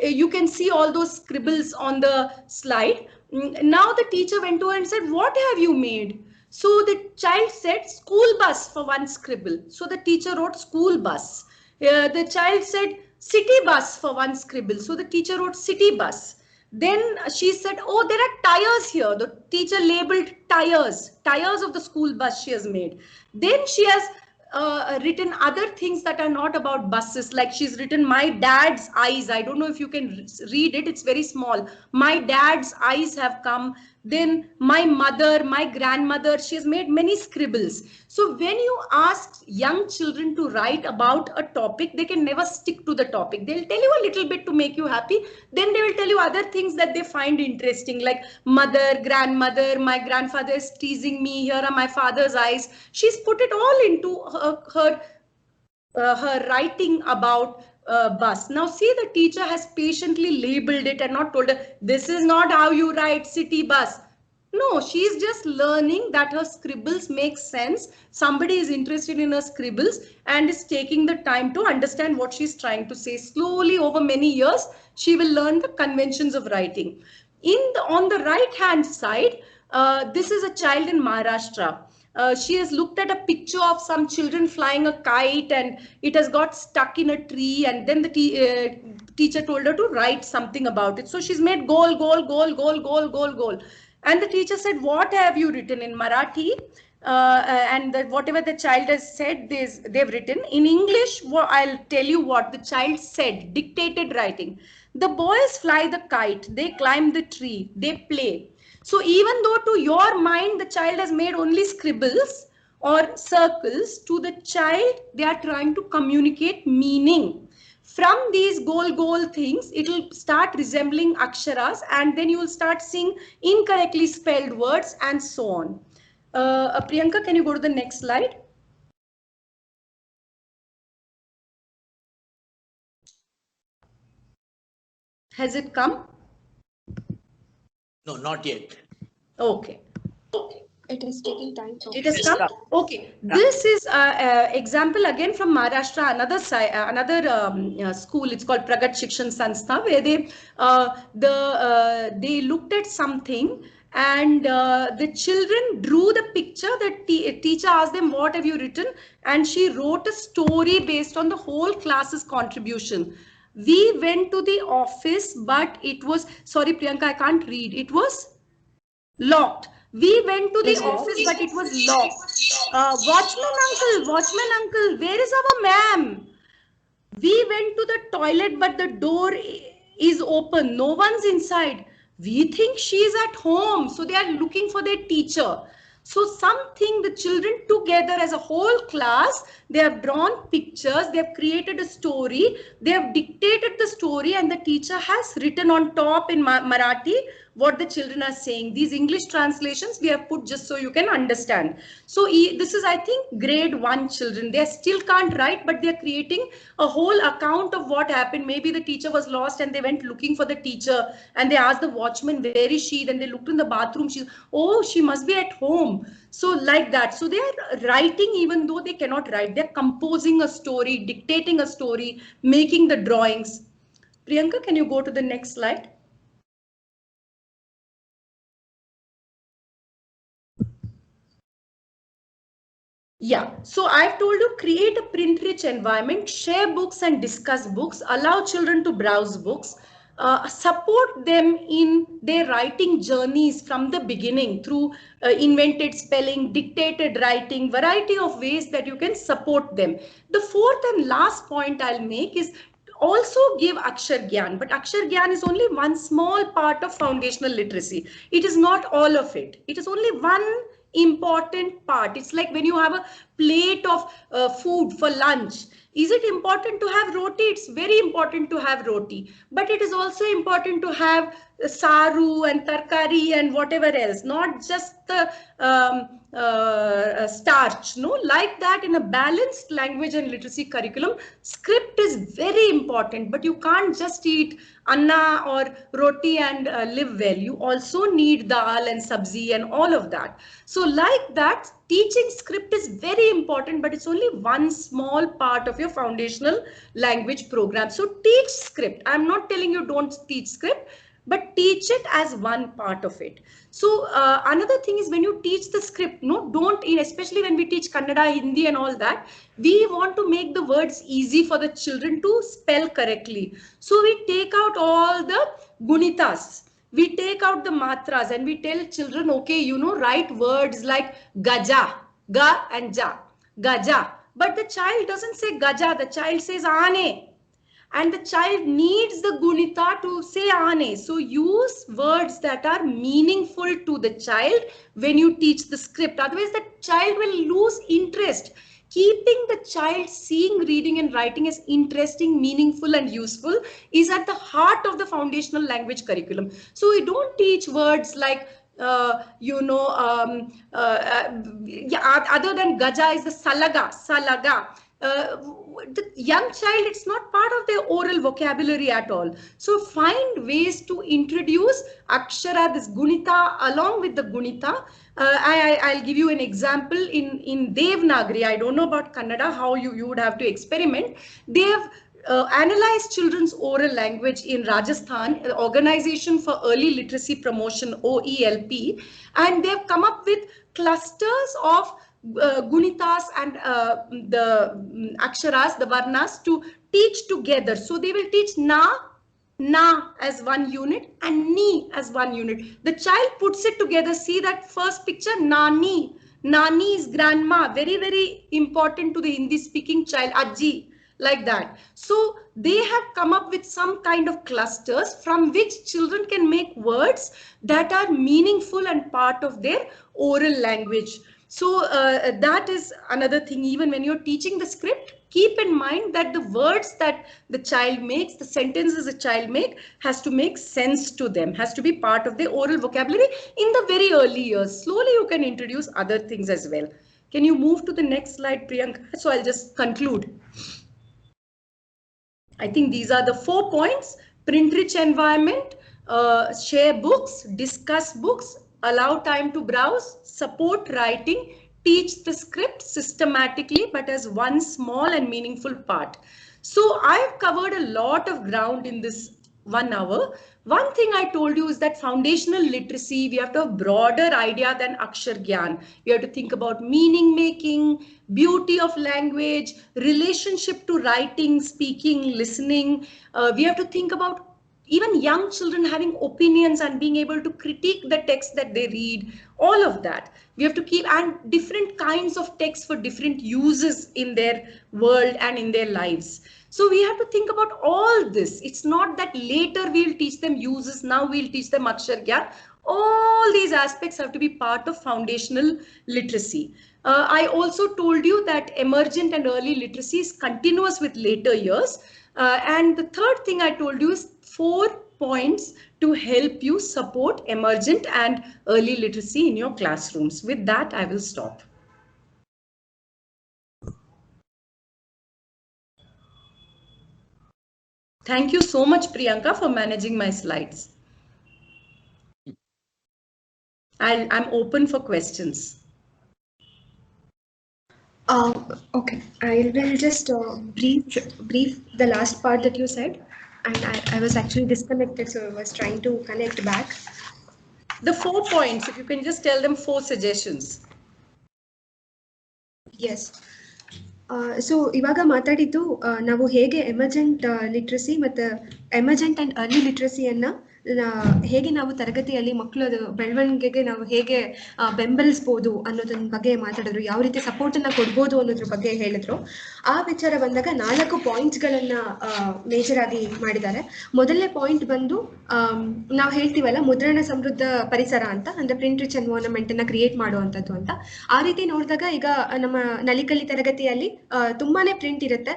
You can see all those scribbles on the slide. Now the teacher went to her and said, what have you made? So the child said school bus for one scribble. So the teacher wrote school bus. The child said city bus for one scribble. So the teacher wrote city bus. Then she said, oh, there are tires here. The teacher labeled tires of the school bus she has made. Then she has written other things that are not about buses, like she's written my dad's eyes. I don't know if you can read it, it's very small. My dad's eyes have come. Then my mother, my grandmother, she has made many scribbles. So when you ask young children to write about a topic, they can never stick to the topic. They'll tell you a little bit to make you happy. Then they will tell you other things that they find interesting, like mother, grandmother, my grandfather is teasing me, here are my father's eyes. She's put it all into her writing about bus. Now see, the teacher has patiently labeled it and not told her, this is not how you write city bus. No, she's just learning that her scribbles make sense. Somebody is interested in her scribbles and is taking the time to understand what she's trying to say. Slowly, over many years, she will learn the conventions of writing. On the right hand side, this is a child in Maharashtra. She has looked at a picture of some children flying a kite and it has got stuck in a tree, and then the teacher told her to write something about it. So she's made goal, goal, goal, goal, goal, goal, goal. And the teacher said, what have you written in Marathi? And whatever the child has said, they've written. In English, I'll tell you what the child said, dictated writing. The boys fly the kite, they climb the tree, they play. So even though to your mind, the child has made only scribbles or circles, to the child, they are trying to communicate meaning. From these goal things, it will start resembling aksharas, and then you will start seeing incorrectly spelled words and so on. Priyanka, can you go to the next slide? Has it come? No, not yet. Okay. It is taking time. It has come. Okay. This is an example again from Maharashtra, another school. It's called Pragat Shikshan Sanstha, where they looked at something, and the children drew the picture. The teacher asked them, what have you written? And she wrote a story based on the whole class's contribution. We went to the office, but it was, sorry Priyanka, I can't read. It was locked. We went to the office, but it was locked. Watchman uncle, where is our ma'am? We went to the toilet, but the door is open. No one's inside. We think she is at home, so they are looking for their teacher. So something the children together as a whole class, they have drawn pictures, they have created a story, they have dictated the story, and the teacher has written on top in Marathi what the children are saying. These English translations we have put just so you can understand. So this is, I think, grade 1 children. They still can't write, but they are creating a whole account of what happened. Maybe the teacher was lost and they went looking for the teacher, and they asked the watchman, where is she? Then they looked in the bathroom. Oh, she must be at home. So like that. So they are writing even though they cannot write. They're composing a story, dictating a story, making the drawings. Priyanka, can you go to the next slide? Yeah, so I've told you, create a print-rich environment, share books and discuss books, allow children to browse books, support them in their writing journeys from the beginning through invented spelling, dictated writing, variety of ways that you can support them. The fourth and last point I'll make is also give Akshar Gyan, but Akshar Gyan is only one small part of foundational literacy. It is not all of it. It is only one important part. It's like when you have a plate of food for lunch. Is it important to have roti? It's very important to have roti, but it is also important to have saru and tarkari and whatever else, not just the starch. No, like that, in a balanced language and literacy curriculum, script is very important, but you can't just eat anna or roti and live well. You also need dal and sabzi and all of that. So like that, teaching script is very important, but it's only one small part of your foundational language program. So teach script. I'm not telling you don't teach script, but teach it as one part of it. So another thing is, when you teach the script, no, don't, especially when we teach Kannada, Hindi and all that, we want to make the words easy for the children to spell correctly. So we take out all the gunitas. We take out the matras and we tell children, okay, you know, write words like gaja, ga and ja, gaja. But the child doesn't say gaja, the child says aane. And the child needs the gunita to say aane. So use words that are meaningful to the child when you teach the script. Otherwise, the child will lose interest. Keeping the child seeing reading and writing as interesting, meaningful and useful is at the heart of the foundational language curriculum. So we don't teach words like other than gaja is the salaga. The young child, it's not part of their oral vocabulary at all. So find ways to introduce akshara, this gunita, along with the gunita. I'll give you an example in Devanagari. I don't know about Kannada, how you would have to experiment. They have analyzed children's oral language in Rajasthan, an Organization for Early Literacy Promotion, OELP, and they've come up with clusters of gunitas and the aksharas, the varnas, to teach together. So they will teach na as one unit and ni as one unit. The child puts it together. See that first picture, nani. Nani is grandma, very, very important to the Hindi speaking child, Ajji, like that. So they have come up with some kind of clusters from which children can make words that are meaningful and part of their oral language. So that is another thing. Even when you're teaching the script, keep in mind that the words that the child makes, the sentences the child makes, has to make sense to them, has to be part of their oral vocabulary in the very early years. Slowly you can introduce other things as well. Can you move to the next slide, Priyanka? So I'll just conclude. I think these are the 4 points: print-rich environment, share books, discuss books, allow time to browse, support writing, teach the script systematically, but as one small and meaningful part. So I've covered a lot of ground in this 1 hour. One thing I told you is that foundational literacy, we have to have a broader idea than Akshar Gyan. We have to think about meaning making, beauty of language, relationship to writing, speaking, listening. We have to think about even young children having opinions and being able to critique the text that they read, all of that. We have to keep, and different kinds of texts for different uses in their world and in their lives. So we have to think about all this. It's not that later we'll teach them uses, now we'll teach them Akshar Gyan. All these aspects have to be part of foundational literacy. I also told you that emergent and early literacy is continuous with later years. And the third thing I told you is 4 points to help you support emergent and early literacy in your classrooms. With that, I will stop. Thank you so much, Priyanka, for managing my slides. I'm open for questions. Okay, I will just brief the last part that you said, and I was actually disconnected, so I was trying to connect back. The 4 points, if you can just tell them 4 suggestions. Yes. So ಇವಾಗ ಮಾತಾಡಿದ್ದು ನಾವು ಹೇಗೆ emergent literacy ಮತ್ತು emergent and early ಲಿಟ್ರಸಿಯನ್ನು ಹೇಗೆ ನಾವು ತರಗತಿಯಲ್ಲಿ ಮಕ್ಕಳ ಬೆಳವಣಿಗೆಗೆ ನಾವು ಹೇಗೆ ಬೆಂಬಲಿಸ್ಬೋದು ಅನ್ನೋದ್ರ ಬಗ್ಗೆ ಮಾತಾಡಿದ್ರು, ಯಾವ ರೀತಿ ಸಪೋರ್ಟನ್ನು ಕೊಡ್ಬೋದು ಅನ್ನೋದ್ರ ಬಗ್ಗೆ ಹೇಳಿದ್ರು. ಆ ವಿಚಾರ ಬಂದಾಗ 4 ಪಾಯಿಂಟ್ಸ್ಗಳನ್ನು ಮೇಜರ್ ಆಗಿ ಮಾಡಿದ್ದಾರೆ. ಮೊದಲನೇ ಪಾಯಿಂಟ್ ಬಂದು ನಾವು ಹೇಳ್ತೀವಲ್ಲ ಮುದ್ರಣ ಸಮೃದ್ಧ ಪರಿಸರ ಅಂತ, ಅಂದರೆ ಪ್ರಿಂಟ್ ರಿಚ್ ಎನ್ವೈರನ್ಮೆಂಟನ್ನು ಕ್ರಿಯೇಟ್ ಮಾಡುವಂಥದ್ದು ಅಂತ. ಆ ರೀತಿ ನೋಡಿದಾಗ ಈಗ ನಮ್ಮ ನಲಿಕಲಿ ತರಗತಿಯಲ್ಲಿ ತುಂಬಾನೇ ಪ್ರಿಂಟ್ ಇರುತ್ತೆ,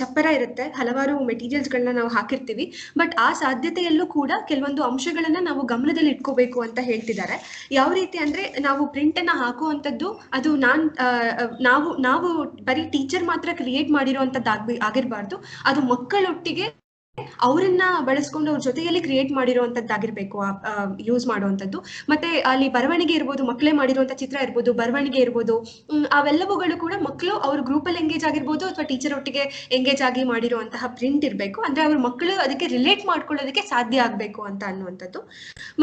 ಚಪ್ಪರ ಇರುತ್ತೆ, ಹಲವಾರು ಮೆಟೀರಿಯಲ್ಸ್ಗಳನ್ನ ನಾವು ಹಾಕಿರ್ತೀವಿ. ಬಟ್ ಆ ಸಾಧ್ಯತೆಯಲ್ಲೂ ಕೂಡ ಕೆಲವೊಂದು ಅಂಶಗಳನ್ನ ನಾವು ಗಮನದಲ್ಲಿ ಇಟ್ಕೋಬೇಕು ಅಂತ ಹೇಳ್ತಿದ್ದಾರೆ. ಯಾವ ರೀತಿ ಅಂದ್ರೆ ನಾವು ಪ್ರಿಂಟ್ ಅನ್ನ ಹಾಕುವಂಥದ್ದು ಅದು ನಾವು ಬರೀ ಟೀಚರ್ ಮಾತ್ರ ಕ್ರಿಯೇಟ್ ಮಾಡಿರುವಂಥದ್ದು ಆಗಿರಬಾರ್ದು, ಅದು ಮಕ್ಕಳೊಟ್ಟಿಗೆ ಅವರನ್ನ ಬಳಸ್ಕೊಂಡು ಅವ್ರ ಜೊತೆಯಲ್ಲಿ ಕ್ರಿಯೇಟ್ ಮಾಡಿರುವಂತದ್ದಾಗಿರ್ಬೇಕು ಯೂಸ್ ಮಾಡುವಂಥದ್ದು. ಮತ್ತೆ ಅಲ್ಲಿ ಬರವಣಿಗೆ ಇರ್ಬೋದು, ಮಕ್ಕಳೇ ಮಾಡಿರುವಂಥ ಚಿತ್ರ ಇರ್ಬೋದು, ಬರವಣಿಗೆ ಇರ್ಬೋದು, ಅವೆಲ್ಲವುಗಳು ಕೂಡ ಮಕ್ಕಳು ಅವ್ರ ಗ್ರೂಪಲ್ಲಿ ಎಂಗೇಜ್ ಆಗಿರ್ಬೋದು ಅಥವಾ ಟೀಚರ್ ಒಟ್ಟಿಗೆ ಎಂಗೇಜ್ ಆಗಿ ಮಾಡಿರುವಂತಹ ಪ್ರಿಂಟ್ ಇರಬೇಕು. ಅಂದ್ರೆ ಅವ್ರ ಮಕ್ಕಳು ಅದಕ್ಕೆ ರಿಲೇಟ್ ಮಾಡ್ಕೊಳ್ಳೋದಕ್ಕೆ ಸಾಧ್ಯ ಆಗಬೇಕು ಅಂತ ಅನ್ನುವಂಥದ್ದು.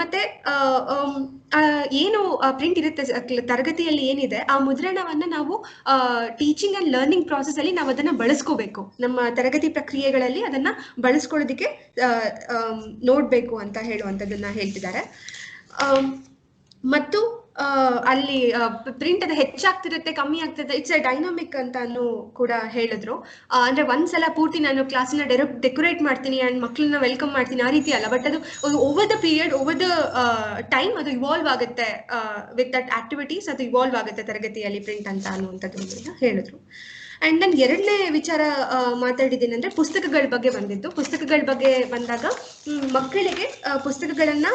ಮತ್ತೆ ಏನು ಪ್ರಿಂಟ್ ಇರುತ್ತೆ ತರಗತಿಯಲ್ಲಿ ಏನಿದೆ ಆ ಮುದ್ರಣವನ್ನ ನಾವು ಟೀಚಿಂಗ್ ಅಂಡ್ ಲರ್ನಿಂಗ್ ಪ್ರಾಸೆಸ್ ಅಲ್ಲಿ ನಾವು ಅದನ್ನ ಬಳಸ್ಕೋಬೇಕು, ನಮ್ಮ ತರಗತಿ ಪ್ರಕ್ರಿಯೆಗಳಲ್ಲಿ ಅದನ್ನ ಬಳಸ್ಕೊಳ್ಳೋದಕ್ಕೆ ನೋಡ್ಬೇಕು ಅಂತ ಹೇಳುವಂಥದ್ದನ್ನ ಹೇಳ್ತಿದ್ದಾರೆ. ಮತ್ತು ಅಲ್ಲಿ ಪ್ರಿಂಟ್ ಅದು ಹೆಚ್ಚಾಗ್ತಿರುತ್ತೆ, ಕಮ್ಮಿ ಆಗ್ತಿರುತ್ತೆ, ಇಟ್ಸ್ ಎ ಡೈನಾಮಿಕ್ ಅಂತಾನು ಕೂಡ ಹೇಳಿದ್ರು. ಅಂದ್ರೆ ಒಂದ್ಸಲ ಪೂರ್ತಿ ನಾನು ಕ್ಲಾಸ್ನ ಡೆಕೋರೇಟ್ ಮಾಡ್ತೀನಿ ಅಂಡ್ ಮಕ್ಕಳನ್ನ ವೆಲ್ಕಮ್ ಮಾಡ್ತೀನಿ ಆ ರೀತಿ ಅಲ್ಲ, ಬಟ್ ಅದು over the period, over the time ಅದು ಇವಾಲ್ವ್ ಆಗುತ್ತೆ, ವಿತ್ ದಟ್ ಆಕ್ಟಿವಿಟೀಸ್ ಅದು ಇವಾಲ್ವ್ ಆಗುತ್ತೆ ತರಗತಿಯಲ್ಲಿ ಪ್ರಿಂಟ್ ಅಂತ ಅನ್ನುವಂಥದ್ದು ಹೇಳಿದ್ರು. ಅಂಡ್ ನಾನು ಎರಡನೇ ವಿಚಾರ ಮಾತಾಡಿದ್ದೀನಿ ಅಂದ್ರೆ ಪುಸ್ತಕಗಳ ಬಗ್ಗೆ ಬಂದಿದ್ದು. ಪುಸ್ತಕಗಳ ಬಗ್ಗೆ ಬಂದಾಗ ಮಕ್ಕಳಿಗೆ ಪುಸ್ತಕಗಳನ್ನ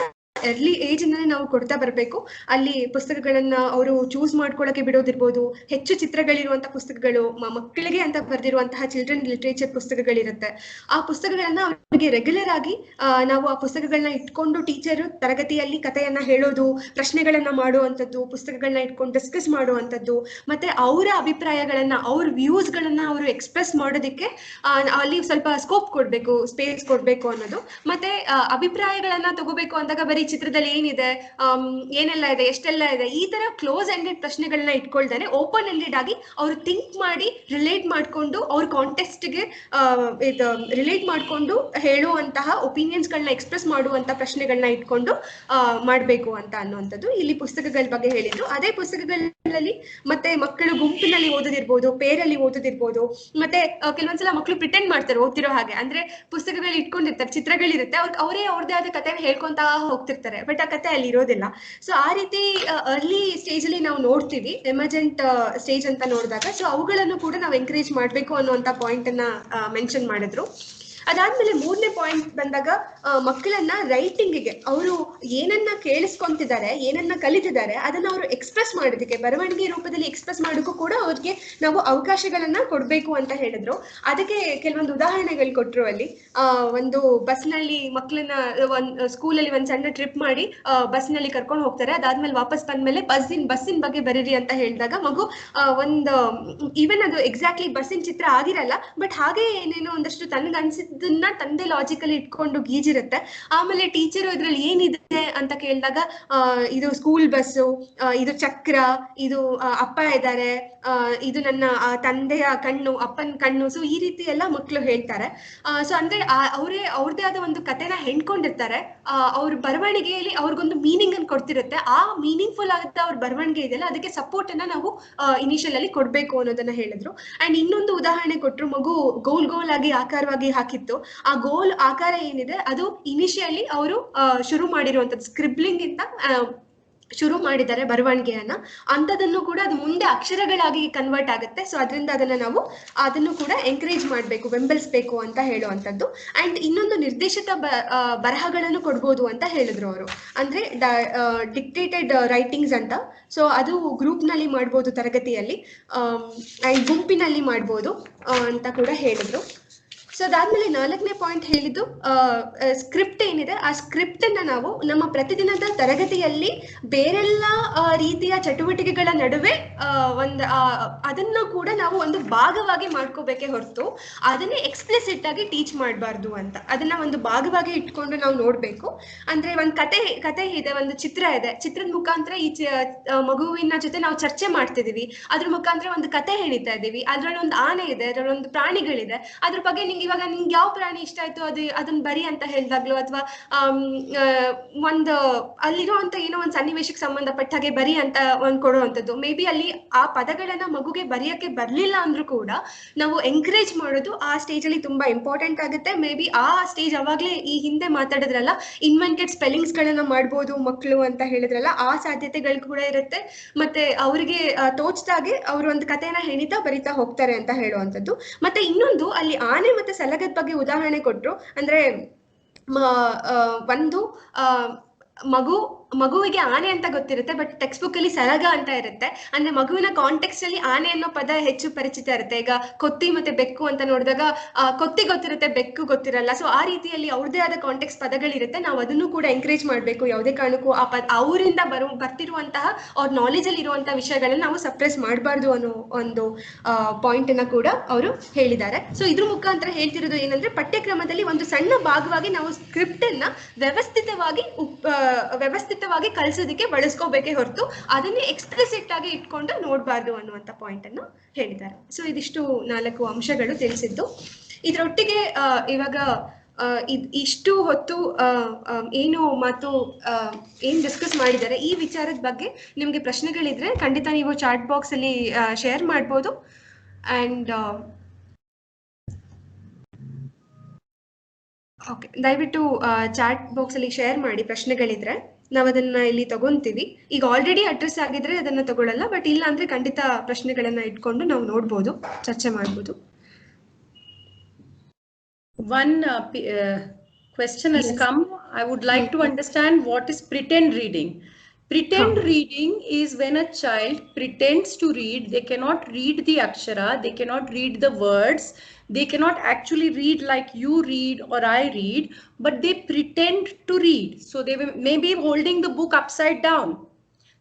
ಎರ್ಲಿ ಏಜ್ ಇಂದಾನೆ ನಾವು ಕೊಡ್ತಾ ಬರಬೇಕು. ಅಲ್ಲಿ ಪುಸ್ತಕಗಳನ್ನ ಅವರು ಚೂಸ್ ಮಾಡ್ಕೊಳಕ್ಕೆ ಬಿಡೋದಿರ್ಬೋದು, ಹೆಚ್ಚು ಚಿತ್ರಗಳಿರುವಂತಹ ಪುಸ್ತಕಗಳು, ಮಕ್ಕಳಿಗೆ ಅಂತ ಬರೆದಿರುವಂತಹ ಚಿಲ್ಡ್ರನ್ ಲಿಟ್ರೇಚರ್ ಪುಸ್ತಕಗಳಿರುತ್ತೆ. ಆ ಪುಸ್ತಕಗಳನ್ನ ಅವರಿಗೆ ರೆಗ್ಯುಲರ್ ಆಗಿ ನಾವು ಆ ಪುಸ್ತಕಗಳನ್ನ ಇಟ್ಕೊಂಡು ಟೀಚರು ತರಗತಿಯಲ್ಲಿ ಕಥೆಯನ್ನ ಹೇಳೋದು, ಪ್ರಶ್ನೆಗಳನ್ನ ಮಾಡುವಂಥದ್ದು, ಪುಸ್ತಕಗಳನ್ನ ಇಟ್ಕೊಂಡು ಡಿಸ್ಕಸ್ ಮಾಡುವಂಥದ್ದು, ಮತ್ತೆ ಅವರ ಅಭಿಪ್ರಾಯಗಳನ್ನ, ಅವ್ರ ವ್ಯೂಸ್ಗಳನ್ನ ಅವರು ಎಕ್ಸ್ಪ್ರೆಸ್ ಮಾಡೋದಕ್ಕೆ ಅಲ್ಲಿ ಸ್ವಲ್ಪ ಸ್ಕೋಪ್ ಕೊಡ್ಬೇಕು, ಸ್ಪೇಸ್ ಕೊಡ್ಬೇಕು ಅನ್ನೋದು. ಮತ್ತೆ ಅಭಿಪ್ರಾಯಗಳನ್ನ ತಗೋಬೇಕು ಅಂದಾಗ ಬರೀ ಚಿತ್ರದಲ್ಲಿ ಏನಿದೆ, ಏನೆಲ್ಲ ಇದೆ, ಎಷ್ಟೆಲ್ಲ ಇದೆ, ಈ ತರ ಕ್ಲೋಸ್ ಎಂಡೆಡ್ ಪ್ರಶ್ನೆಗಳನ್ನ ಇಟ್ಕೊಳ್ತಾರೆ. ಓಪನ್ ಎಂಡೆಡ್ ಆಗಿ ಅವರು ಥಿಂಕ್ ಮಾಡಿ ರಿಲೇಟ್ ಮಾಡ್ಕೊಂಡು ಅವ್ರ ಕಾಂಟೆಕ್ಸ್ಟ್ಗೆ ರಿಲೇಟ್ ಮಾಡ್ಕೊಂಡು ಹೇಳುವಂತಹ ಒಪಿನಿಯನ್ಸ್ಗಳನ್ನ ಎಕ್ಸ್ಪ್ರೆಸ್ ಮಾಡುವಂತ ಪ್ರಶ್ನೆಗಳನ್ನ ಇಟ್ಕೊಂಡು ಮಾಡಬೇಕು ಅಂತ ಅನ್ನುವಂಥದ್ದು ಇಲ್ಲಿ ಪುಸ್ತಕಗಳ ಬಗ್ಗೆ ಹೇಳಿದ್ರು. ಅದೇ ಪುಸ್ತಕಗಳಲ್ಲಿ ಮತ್ತೆ ಮಕ್ಕಳು ಗುಂಪಿನಲ್ಲಿ ಓದೋದಿರ್ಬೋದು, ಪೇರಲ್ಲಿ ಓದೋದಿರ್ಬೋದು, ಮತ್ತೆ ಕೆಲವೊಂದ್ಸಲ ಮಕ್ಕಳು ಪ್ರಿಟೆಂಡ್ ಮಾಡ್ತಾರೆ ಓದ್ತಿರೋ ಹಾಗೆ, ಅಂದ್ರೆ ಪುಸ್ತಕಗಳು ಇಟ್ಕೊಂಡಿರ್ತಾರೆ, ಚಿತ್ರಗಳಿರುತ್ತೆ, ಅವರೇ ಅವ್ರದೇ ಆದ ಕಥೆನ ಹೇಳ್ಕೊಂತ ಹೋಗ್ತಿರ್ತಾರೆ, ಬಟ್ ಆ ಕಥೆ ಅಲ್ಲಿ ಇರೋದಿಲ್ಲ. ಸೊ ಆ ರೀತಿ ಅರ್ಲಿ ಸ್ಟೇಜ್ ಅಲ್ಲಿ ನಾವು ನೋಡ್ತೀವಿ, ಎಮರ್ಜೆಂಟ್ ಸ್ಟೇಜ್ ಅಂತ ನೋಡಿದಾಗ. ಸೊ ಅವುಗಳನ್ನು ಕೂಡ ನಾವು ಎಂಕರೇಜ್ ಮಾಡಬೇಕು ಅನ್ನುವಂಥ ಪಾಯಿಂಟ್ ಅನ್ನ ಮೆನ್ಷನ್ ಮಾಡಿದ್ರು. ಅದಾದ್ಮೇಲೆ ಮೂರನೇ ಪಾಯಿಂಟ್ ಬಂದಾಗ ಮಕ್ಕಳನ್ನ ರೈಟಿಂಗಿಗೆ ಅವರು ಏನನ್ನ ಕೇಳಿಸ್ಕೊಂತಿದ್ದಾರೆ, ಏನನ್ನ ಕಲಿತಿದ್ದಾರೆ ಅದನ್ನ ಅವರು ಎಕ್ಸ್ಪ್ರೆಸ್ ಮಾಡೋದಕ್ಕೆ, ಬರವಣಿಗೆ ರೂಪದಲ್ಲಿ ಎಕ್ಸ್ಪ್ರೆಸ್ ಮಾಡೋಕ್ಕೂ ಕೂಡ ಅವ್ರಿಗೆ ನಾವು ಅವಕಾಶಗಳನ್ನ ಕೊಡ್ಬೇಕು ಅಂತ ಹೇಳಿದ್ರು. ಅದಕ್ಕೆ ಕೆಲವೊಂದು ಉದಾಹರಣೆಗಳು ಕೊಟ್ಟರು. ಅಲ್ಲಿ ಒಂದು ಬಸ್ನಲ್ಲಿ ಮಕ್ಕಳನ್ನ ಸ್ಕೂಲಲ್ಲಿ ಒಂದು ಸಣ್ಣ ಟ್ರಿಪ್ ಮಾಡಿ ಬಸ್ನಲ್ಲಿ ಕರ್ಕೊಂಡು ಹೋಗ್ತಾರೆ. ಅದಾದ್ಮೇಲೆ ವಾಪಸ್ ಬಂದ್ಮೇಲೆ ಬಸ್ಸಿನ ಬಗ್ಗೆ ಬರೀರಿ ಅಂತ ಹೇಳಿದಾಗ ಮಗು ಒಂದು ಈವನ್ ಅದು ಎಕ್ಸಾಕ್ಟ್ಲಿ ಬಸ್ಸಿನ ಚಿತ್ರ ಆಗಿರಲ್ಲ, ಬಟ್ ಹಾಗೆ ಏನೇನೋ ಒಂದಷ್ಟು ತನಗೆ ಅನ್ಸಿದ್ದನ್ನ ತಂದೆ ಲಾಜಿಕಲ್ಲಿ ಇಟ್ಕೊಂಡು ಗೀಜಿರುತ್ತೆ. ಆಮೇಲೆ ಟೀಚರು ಇದ್ರಲ್ಲಿ ಏನಿದೆ ಅಂತ ಕೇಳಿದಾಗ ಇದು ಸ್ಕೂಲ್ ಬಸ್ಸು, ಇದು ಚಕ್ರ, ಇದು ಅಪ್ಪ ಇದ್ದಾರೆ, ಇದು ನನ್ನ ತಂದೆಯ ಕಣ್ಣು, ಅಪ್ಪನ ಕಣ್ಣು. ಸೊ ಈ ರೀತಿ ಎಲ್ಲ ಮಕ್ಕಳು ಹೇಳ್ತಾರೆ. ಸೊ ಅಂದ್ರೆ ಅವ್ರದೇ ಆದ ಒಂದು ಕಥೆನ ಹೆಣ್ಕೊಂಡಿರ್ತಾರೆ. ಅವ್ರ ಬರವಣಿಗೆಯಲ್ಲಿ ಅವ್ರಿಗೊಂದು ಮೀನಿಂಗ್ ಅನ್ನು ಕೊಡ್ತಿರುತ್ತೆ. ಆ ಮೀನಿಂಗ್ಫುಲ್ ಆದ ಅವ್ರ ಬರವಣಿಗೆ ಇದೆಯಲ್ಲ, ಅದಕ್ಕೆ ಸಪೋರ್ಟ್ ಅನ್ನ ನಾವು ಇನಿಷಿಯಲ್ ಅಲ್ಲಿ ಕೊಡ್ಬೇಕು ಅನ್ನೋದನ್ನ ಹೇಳಿದ್ರು. ಅಂಡ್ ಇನ್ನೊಂದು ಉದಾಹರಣೆ ಕೊಟ್ರು, ಮಗು ಗೋಲ್ ಆಗಿ ಆಕಾರವಾಗಿ ಹಾಕಿತ್ತು. ಆ ಗೋಲ್ ಆಕಾರ ಏನಿದೆ ಅದು ಇನಿಷಿಯಲಿ ಅವರು ಶುರು ಮಾಡಿರುವಂತದ್ದು ಸ್ಕ್ರಿಬ್ಲಿಂಗ್ ಇಂದ ಶುರು ಮಾಡಿದ್ದಾರೆ ಬರವಣಿಗೆಯನ್ನ. ಅಂತದನ್ನು ಕೂಡ ಅದು ಮುಂದೆ ಅಕ್ಷರಗಳಾಗಿ ಕನ್ವರ್ಟ್ ಆಗುತ್ತೆ. ಸೊ ಅದರಿಂದ ಅದನ್ನು ಕೂಡ ಎಂಕರೇಜ್ ಮಾಡಬೇಕು, ಬೆಂಬಲಿಸಬೇಕು ಅಂತ ಹೇಳುವಂಥದ್ದು. ಅಂಡ್ ಇನ್ನೊಂದು ನಿರ್ದೇಶಿತ ಬರಹಗಳನ್ನು ಕೊಡ್ಬೋದು ಅಂತ ಹೇಳಿದ್ರು ಅವರು. ಅಂದ್ರೆ ಡಿಕ್ಟೇಟೆಡ್ ರೈಟಿಂಗ್ಸ್ ಅಂತ. ಸೊ ಅದು ಗ್ರೂಪ್ ನಲ್ಲಿ ಮಾಡ್ಬೋದು, ತರಗತಿಯಲ್ಲಿ, ಅಂಡ್ ಗುಂಪಿನಲ್ಲಿ ಮಾಡ್ಬೋದು ಅಂತ ಕೂಡ ಹೇಳಿದ್ರು. ಸೊ ಅದಾದ್ಮೇಲೆ 4ನೇ ಪಾಯಿಂಟ್ ಹೇಳಿದ್ದು ಸ್ಕ್ರಿಪ್ಟ್ ಏನಿದೆ, ಆ ಸ್ಕ್ರಿಪ್ಟ್ ಅನ್ನ ನಾವು ನಮ್ಮ ಪ್ರತಿದಿನದ ತರಗತಿಯಲ್ಲಿ ಬೇರೆಲ್ಲ ರೀತಿಯ ಚಟುವಟಿಕೆಗಳ ನಡುವೆ ಅದನ್ನ ಕೂಡ ನಾವು ಒಂದು ಭಾಗವಾಗಿ ಮಾಡ್ಕೋಬೇಕೇ ಹೊರತು ಅದನ್ನೇ ಎಕ್ಸ್ಪ್ಲಿಸಿಟ್ ಆಗಿ ಟೀಚ್ ಮಾಡಬಾರ್ದು ಅಂತ. ಅದನ್ನ ಒಂದು ಭಾಗವಾಗಿ ಇಟ್ಕೊಂಡು ನಾವು ನೋಡ್ಬೇಕು. ಅಂದ್ರೆ ಒಂದು ಕತೆ ಇದೆ, ಒಂದು ಚಿತ್ರ ಇದೆ, ಚಿತ್ರದ ಮುಖಾಂತರ ಈ ಮಗುವಿನ ಜೊತೆ ನಾವು ಚರ್ಚೆ ಮಾಡ್ತಿದೀವಿ, ಅದ್ರ ಮುಖಾಂತರ ಒಂದು ಕತೆ ಹೇಳಿತಾ ಇದೀವಿ. ಅದ್ರಲ್ಲಿ ಒಂದು ಆನೆ ಇದೆ, ಅದ್ರಲ್ಲಿ ಒಂದು ಪ್ರಾಣಿಗಳಿದೆ, ಅದ್ರ ಬಗ್ಗೆ ಇವಾಗ ನಿಂಗೆ ಯಾವ ಪ್ರಾಣಿ ಇಷ್ಟ ಆಯ್ತು ಅದನ್ನ ಬರಿ ಅಂತ ಹೇಳಿದಾಗ್ಲೂ, ಅಥವಾ ಅಲ್ಲಿರುವಂತ ಏನೋ ಒಂದು ಸನ್ನಿವೇಶಕ್ಕೆ ಸಂಬಂಧಪಟ್ಟ ಹಾಗೆ ಬರಿ ಅಂತ ಕೊಡುವಂಥದ್ದು. ಮೇ ಬಿ ಅಲ್ಲಿ ಆ ಪದಗಳನ್ನ ಮಗುಗೆ ಬರೆಯಕ್ಕೆ ಬರ್ಲಿಲ್ಲ ಅಂದ್ರೂ ಕೂಡ ನಾವು ಎಂಕರೇಜ್ ಮಾಡೋದು ಆ ಸ್ಟೇಜ್ ಅಲ್ಲಿ ತುಂಬಾ ಇಂಪಾರ್ಟೆಂಟ್ ಆಗುತ್ತೆ. ಮೇ ಬಿ ಆ ಸ್ಟೇಜ್ ಅವಾಗ್ಲೇ ಈ ಹಿಂದೆ ಮಾತಾಡಿದ್ರಲ್ಲ, ಇನ್ವೆಂಟೆಡ್ ಸ್ಪೆಲ್ಲಿಂಗ್ಸ್ ಗಳನ್ನ ಮಾಡ್ಬೋದು ಮಕ್ಕಳು ಅಂತ ಹೇಳಿದ್ರಲ್ಲ, ಆ ಸಾಧ್ಯತೆಗಳು ಕೂಡ ಇರುತ್ತೆ. ಮತ್ತೆ ಅವರಿಗೆ ತೋಚ್ದಾಗೆ ಅವರು ಒಂದು ಕಥೆನ ಹೆಣಿತಾ ಬರಿತಾ ಹೋಗ್ತಾರೆ ಅಂತ ಹೇಳುವಂಥದ್ದು. ಮತ್ತೆ ಇನ್ನೊಂದು, ಅಲ್ಲಿ ಆನೆ ಮತ್ತೆ ಸಲಗದ ಬಗ್ಗೆ ಉದಾಹರಣೆ ಕೊಟ್ರು. ಅಂದ್ರೆ ಒಂದು ಮಗುವಿಗೆ ಆನೆ ಅಂತ ಗೊತ್ತಿರುತ್ತೆ, ಬಟ್ ಟೆಕ್ಸ್ಟ್ ಬುಕ್ ಅಲ್ಲಿ ಸಲಗ ಅಂತ ಇರುತ್ತೆ. ಅಂದ್ರೆ ಮಗುವಿನ ಕಾಂಟೆಕ್ಸ್ಟ್ ಅಲ್ಲಿ ಆನೆ ಅನ್ನೋ ಪದ ಹೆಚ್ಚು ಪರಿಚಿತ ಇರುತ್ತೆ. ಈಗ ಕೊತ್ತಿ ಮತ್ತೆ ಬೆಕ್ಕು ಅಂತ ನೋಡಿದಾಗ ಕೊತ್ತಿ ಗೊತ್ತಿರುತ್ತೆ, ಬೆಕ್ಕು ಗೊತ್ತಿರಲ್ಲ. ಸೊ ಆ ರೀತಿಯಲ್ಲಿ ಅವ್ರದೇ ಆದ ಕಾಂಟೆಕ್ಸ್ಟ್ ಪದಗಳಿರುತ್ತೆ. ನಾವು ಅದನ್ನು ಕೂಡ ಎಂಕರೇಜ್ ಮಾಡಬೇಕು. ಯಾವುದೇ ಕಾರಣಕ್ಕೂ ಅವರಿಂದ ಬರ್ತಿರುವಂತಹ ಅವ್ರ ನಾಲೆಜ್ ಅಲ್ಲಿ ಇರುವಂತಹ ವಿಷಯಗಳನ್ನ ನಾವು ಸಪ್ರೆಸ್ ಮಾಡಬಾರ್ದು ಅನ್ನೋ ಒಂದು ಪಾಯಿಂಟ್ ಅನ್ನ ಕೂಡ ಅವರು ಹೇಳಿದ್ದಾರೆ. ಸೊ ಇದ್ರ ಮುಖಾಂತರ ಹೇಳ್ತಿರೋದು ಏನಂದ್ರೆ, ಪಠ್ಯಕ್ರಮದಲ್ಲಿ ಒಂದು ಸಣ್ಣ ಭಾಗವಾಗಿ ನಾವು ಸ್ಕ್ರಿಪ್ಟ್ ಅನ್ನ ವ್ಯವಸ್ಥಿತವಾಗಿ ಕಲಿಸೋದಕ್ಕೆ ಬಳಸ್ಕೋಬೇಕೇ ಹೊರತು ಅದನ್ನೇ ಎಕ್ಸ್ಪ್ಲಿಸಿಟ್ ಆಗಿ ಇಟ್ಕೊಂಡು ನೋಡಬಾರ್ದು ಅನ್ನುವಂಥ ಪಾಯಿಂಟ್ ಅನ್ನು ಹೇಳಿದ್ದಾರೆ. ಸೊ ಇದಿಷ್ಟು 4 ಅಂಶಗಳು ತಿಳಿಸಿದ್ದು. ಇದರೊಟ್ಟಿಗೆ ಇವಾಗ ಇಷ್ಟು ಹೊತ್ತು ಏನು ಏನ್ ಡಿಸ್ಕಸ್ ಮಾಡಿದ್ದಾರೆ ಈ ವಿಚಾರದ ಬಗ್ಗೆ ನಿಮ್ಗೆ ಪ್ರಶ್ನೆಗಳಿದ್ರೆ ಖಂಡಿತ ನೀವು ಚಾಟ್ ಬಾಕ್ಸ್ ಅಲ್ಲಿ ಶೇರ್ ಮಾಡ್ಬೋದು. ಅಂಡ್ ಓಕೆ, ದಯವಿಟ್ಟು ಚಾಟ್ ಬಾಕ್ಸ್ ಅಲ್ಲಿ ಶೇರ್ ಮಾಡಿ ಪ್ರಶ್ನೆಗಳಿದ್ರೆ, ನಾವು ಅದನ್ನ ಇಲ್ಲಿ ತಗೊಂತೀವಿ. ಈಗ ಆಲ್ರೆಡಿ ಅಡ್ರೆಸ್ ಆಗಿದ್ರೆ ಅದನ್ನ ತಗೊಳ್ಳಲ್ಲ, ಬಟ್ ಇಲ್ಲ ಅಂದ್ರೆ ಖಂಡಿತ ಪ್ರಶ್ನೆಗಳನ್ನ ಇಟ್ಕೊಂಡು ನಾವು ನೋಡ್ಬೋದು, ಚರ್ಚೆ ಮಾಡ್ಬೋದು. One question has come. I would like to understand what is pretend reading. Pretend reading is when a child pretends to read. They cannot read the akshara, they cannot read the words, they cannot actually read like you read or I read, but they pretend to read. So they may be holding the book upside down.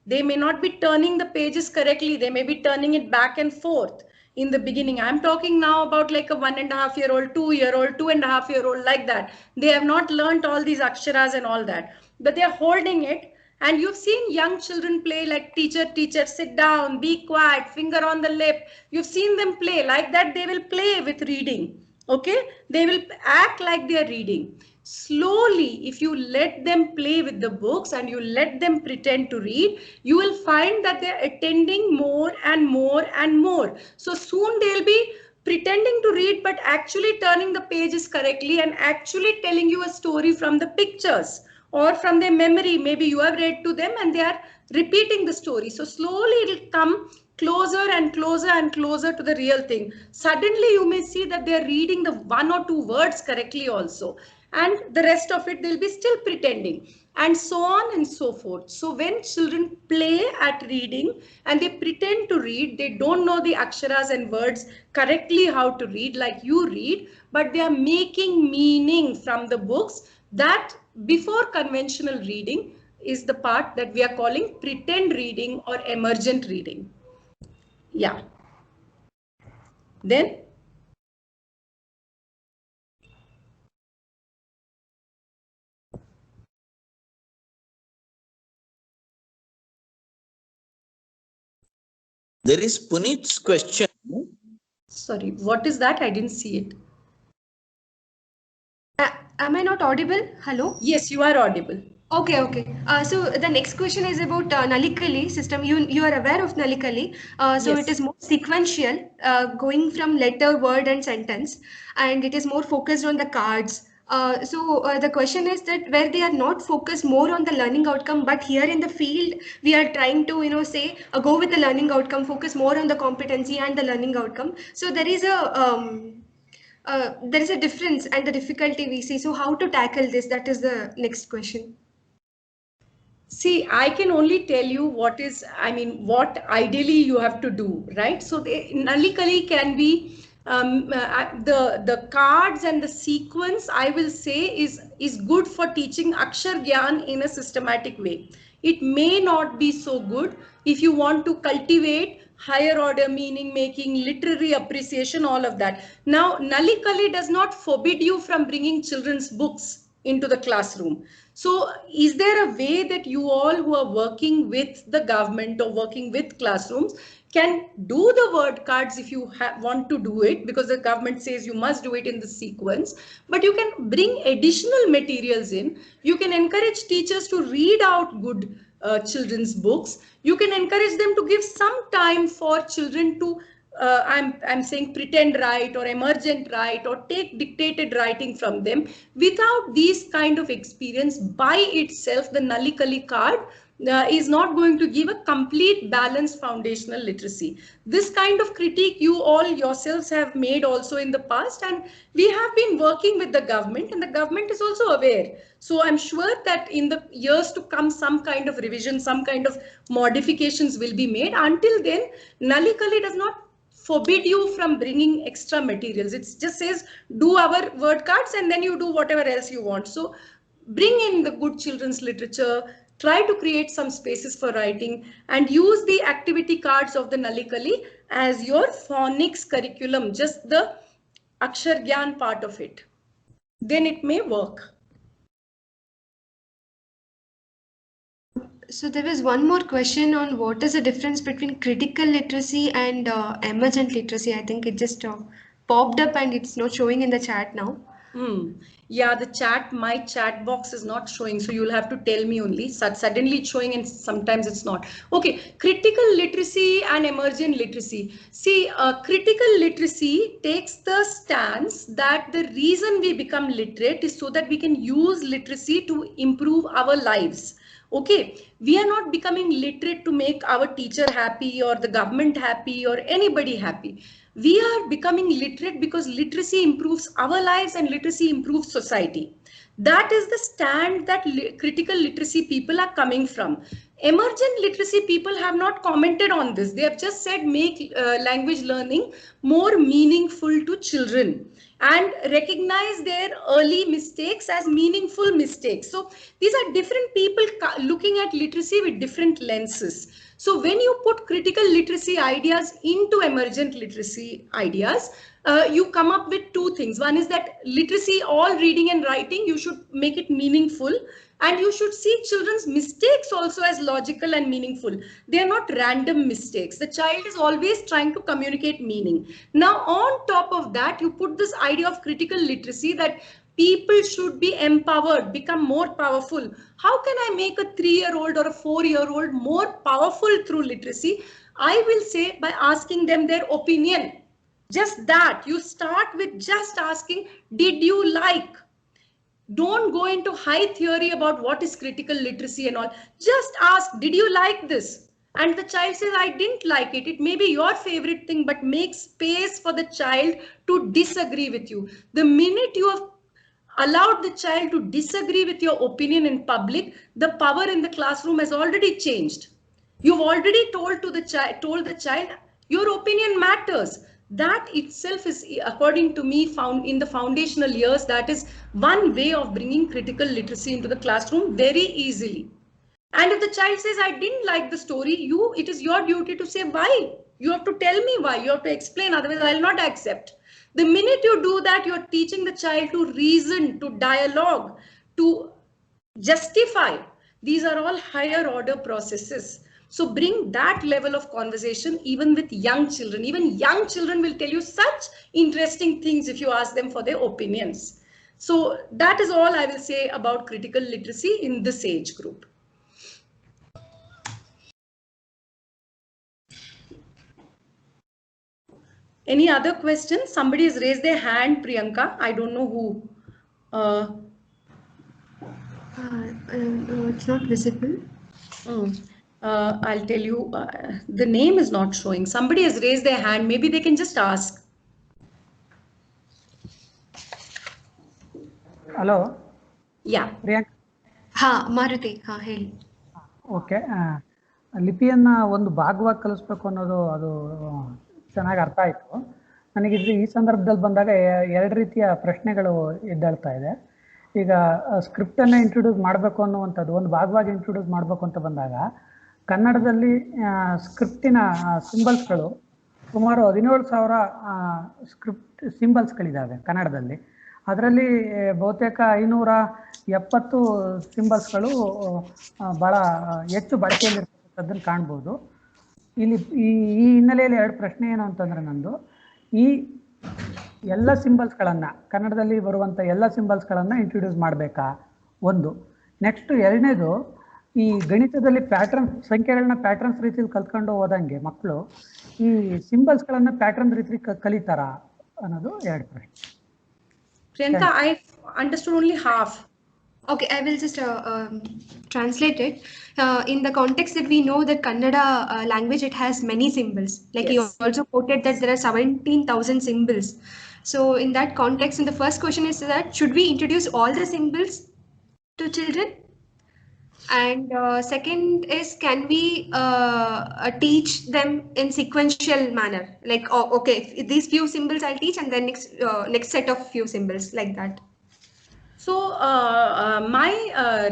They may not be turning the pages correctly. They may be turning it back and forth. In the beginning, I'm talking now about like a 1.5-year-old, 2-year-old, 2.5-year-old, like that. They have not learnt all these aksharas and all that, but they are holding it. And you've seen young children play like teacher, sit down, be quiet, finger on the lip. You've seen them play like that. They will play with reading. Okay, they will act like they are reading. Slowly, if you let them play with the books and you let them pretend to read, you will find that they're attending more and more and more. So soon they'll be pretending to read, but actually turning the pages correctly and actually telling you a story from the pictures or from their memory. Maybe you have read to them and they are repeating the story. So slowly it will come closer and closer and closer to the real thing. Suddenly you may see that they are reading the 1 or 2 words correctly also, and the rest of it they'll be still pretending, and so on and so forth. So when children play at reading and they pretend to read, they don't know the aksharas and words correctly how to read like you read, but they are making meaning from the books. That before conventional reading is the part that we are calling pretend reading or emergent reading. Yeah. Then There is Puneet's question. Sorry, what is that? I didn't see it. Am I not audible? Hello? Yes, you are audible. Okay. So the next question is about Nalikali system. You are aware of Nalikali. So Yes. it is more sequential, going from letter, word, and sentence, and it is more focused on the cards. So the question is that where they are not focused more on the learning outcome, but here in the field we are trying to say go with the learning outcome, focus more on the competency and the learning outcome. So there is a difference and the difficulty we see. So how to tackle this? That is the next question. See, I can only tell you what ideally you have to do, right? So Nalikali can be the cards and the sequence, I will say, is good for teaching Akshar Gyan in a systematic way. It may not be so good if you want to cultivate higher order meaning making, literary appreciation, all of that. Now, Nalikali does not forbid you from bringing children's books into the classroom. So is there a way that you all who are working with the government or working with classrooms can do the word cards if you want to do it, because the government says you must do it in the sequence, but you can bring additional materials in. You can encourage teachers to read out good children's books. You can encourage them to give some time for children to I'm saying pretend write or emergent write or take dictated writing from them. Without these kind of experience, by itself, the Nalikali card is not going to give a complete balanced foundational literacy. This kind of critique you all yourselves have made also in the past, and we have been working with the government, and the government is also aware. So I'm sure that in the years to come, some kind of revision, some kind of modifications will be made. Until then, Nalikali does not forbid you from bringing extra materials. It just says do our word cards and then you do whatever else you want. So bring in the good children's literature, try to create some spaces for writing, and use the activity cards of the Nalikali as your phonics curriculum, just the Akshar Gyan part of it. Then it may work. So there was one more question on what is the difference between critical literacy and emergent literacy. I think it just popped up and it's not showing in the chat now. Yeah, my chat box is not showing, so you'll have to tell me only. Suddenly it's showing and sometimes it's not. Okay, critical literacy and emergent literacy. See, critical literacy takes the stance that the reason we become literate is so that we can use literacy to improve our lives. Okay, we are not becoming literate to make our teacher happy or the government happy or anybody happy. We are becoming literate because literacy improves our lives and literacy improves society. That is the stand that critical literacy people are coming from. Emergent literacy people have not commented on this. They have just said make language learning more meaningful to children and recognize their early mistakes as meaningful mistakes. So these are different people looking at literacy with different lenses. So when you put critical literacy ideas into emergent literacy ideas, you come up with two things. One is that literacy, all reading and writing, you should make it meaningful, and you should see children's mistakes also as logical and meaningful. They are not random mistakes. The child is always trying to communicate meaning. Now, on top of that, you put this idea of critical literacy that people should be empowered, become more powerful. How can I make a 3-year-old or a 4-year-old more powerful through literacy? I will say by asking them their opinion. Just that. You start with just asking, did you like? Don't go into high theory about what is critical literacy and all. Just ask, did you like this? And the child says, I didn't like it. It may be your favorite thing, but make space for the child to disagree with you. The minute you have allowed the child to disagree with your opinion in public, the power in the classroom has already changed. You've already told the child, your opinion matters. That itself is, according to me, found in the foundational years, that is one way of bringing critical literacy into the classroom very easily. And if the child says, I didn't like the story, it is your duty to say why. You have to tell me why. You have to explain, otherwise I'll not accept. The minute you do that, you're teaching the child to reason, to dialogue, to justify. These are all higher order processes. So bring that level of conversation even with young children. Even young children will tell you such interesting things if you ask them for their opinions. So that is all I will say about critical literacy in this age group. Any other questions? Somebody has raised their hand, Priyanka. I don't know who. No, it's not visible. I'll tell you, the name is not showing. Somebody has raised their hand. Maybe they can just ask. Hello. Yeah. Priyanka. Maruti, ಹೇಳಿ. Okay, ಲಿಪಿಯನ್ನ ಒಂದು ಭಾಗವಾಗಿ ಕಲಿಸ್ಬೇಕು ಅನ್ನೋದು ಅದು ಚೆನ್ನಾಗಿ ಅರ್ಥ ಆಯಿತು ನನಗೆ. ಈ ಸಂದರ್ಭದಲ್ಲಿ ಬಂದಾಗ ಎರಡು ರೀತಿಯ ಪ್ರಶ್ನೆಗಳು ಎದ್ದೇಳ್ತಾ ಇದೆ. ಈಗ ಸ್ಕ್ರಿಪ್ಟನ್ನು ಇಂಟ್ರೊಡ್ಯೂಸ್ ಮಾಡಬೇಕು ಅನ್ನುವಂಥದ್ದು ಒಂದು ಭಾಗವಾಗಿ ಇಂಟ್ರೊಡ್ಯೂಸ್ ಮಾಡಬೇಕು ಅಂತ ಬಂದಾಗ ಕನ್ನಡದಲ್ಲಿ ಸ್ಕ್ರಿಪ್ಟಿನ ಸಿಂಬಲ್ಸ್ಗಳು ಸುಮಾರು 17,000 ಸ್ಕ್ರಿಪ್ಟ್ ಸಿಂಬಲ್ಸ್ಗಳಿದ್ದಾವೆ ಕನ್ನಡದಲ್ಲಿ. ಅದರಲ್ಲಿ ಬಹುತೇಕ 570 ಸಿಂಬಲ್ಸ್ಗಳು ಭಾಳ ಹೆಚ್ಚು ಬಳಕೆಯಲ್ಲಿರ್ತಕ್ಕಂಥದ್ದನ್ನು ಕಾಣ್ಬೋದು. ಇಲ್ಲಿ ಈ ಹಿನ್ನೆಲೆಯಲ್ಲಿ ಎರಡು ಪ್ರಶ್ನೆ ಏನು ಅಂತಂದರೆ ನಂದು, ಈ ಎಲ್ಲ ಸಿಂಬಲ್ಸ್ಗಳನ್ನು ಕನ್ನಡದಲ್ಲಿ ಬರುವಂಥ ಎಲ್ಲ ಸಿಂಬಲ್ಸ್ಗಳನ್ನು ಇಂಟ್ರೊಡ್ಯೂಸ್ ಮಾಡಬೇಕಾ ಒಂದು. ನೆಕ್ಸ್ಟು ಎರಡನೇದು, ಈ ಗಣಿತದಲ್ಲಿ ಸಂಖ್ಯೆಗಳನ್ನ ಪ್ಯಾಟ್ರನ್ಸ್ ರೀತಿಯಲ್ಲಿ ಕಲ್ತ್ಕೊಂಡು ಹೋದಂಗೆ ಮಕ್ಕಳು ಈ ಸಿಂಬಲ್ಸ್ಗಳನ್ನು ಪ್ಯಾಟ್ರನ್ ರೀತಿ ಕಲಿತಾರಾ ಅನ್ನೋದು ಎರಡು ಪ್ರಶ್ನೆ. Priyanka, I understood only half. Okay, I will just translate it. In the context that we know that Kannada language, it has many symbols. Like Yes. you also quoted that there are 17,000 symbols. So in that context, and the first question is that should we introduce all the symbols to children? And second is, can we teach them in sequential manner? Like, oh, okay, these few symbols I'll teach, and then next set of few symbols, like that. So my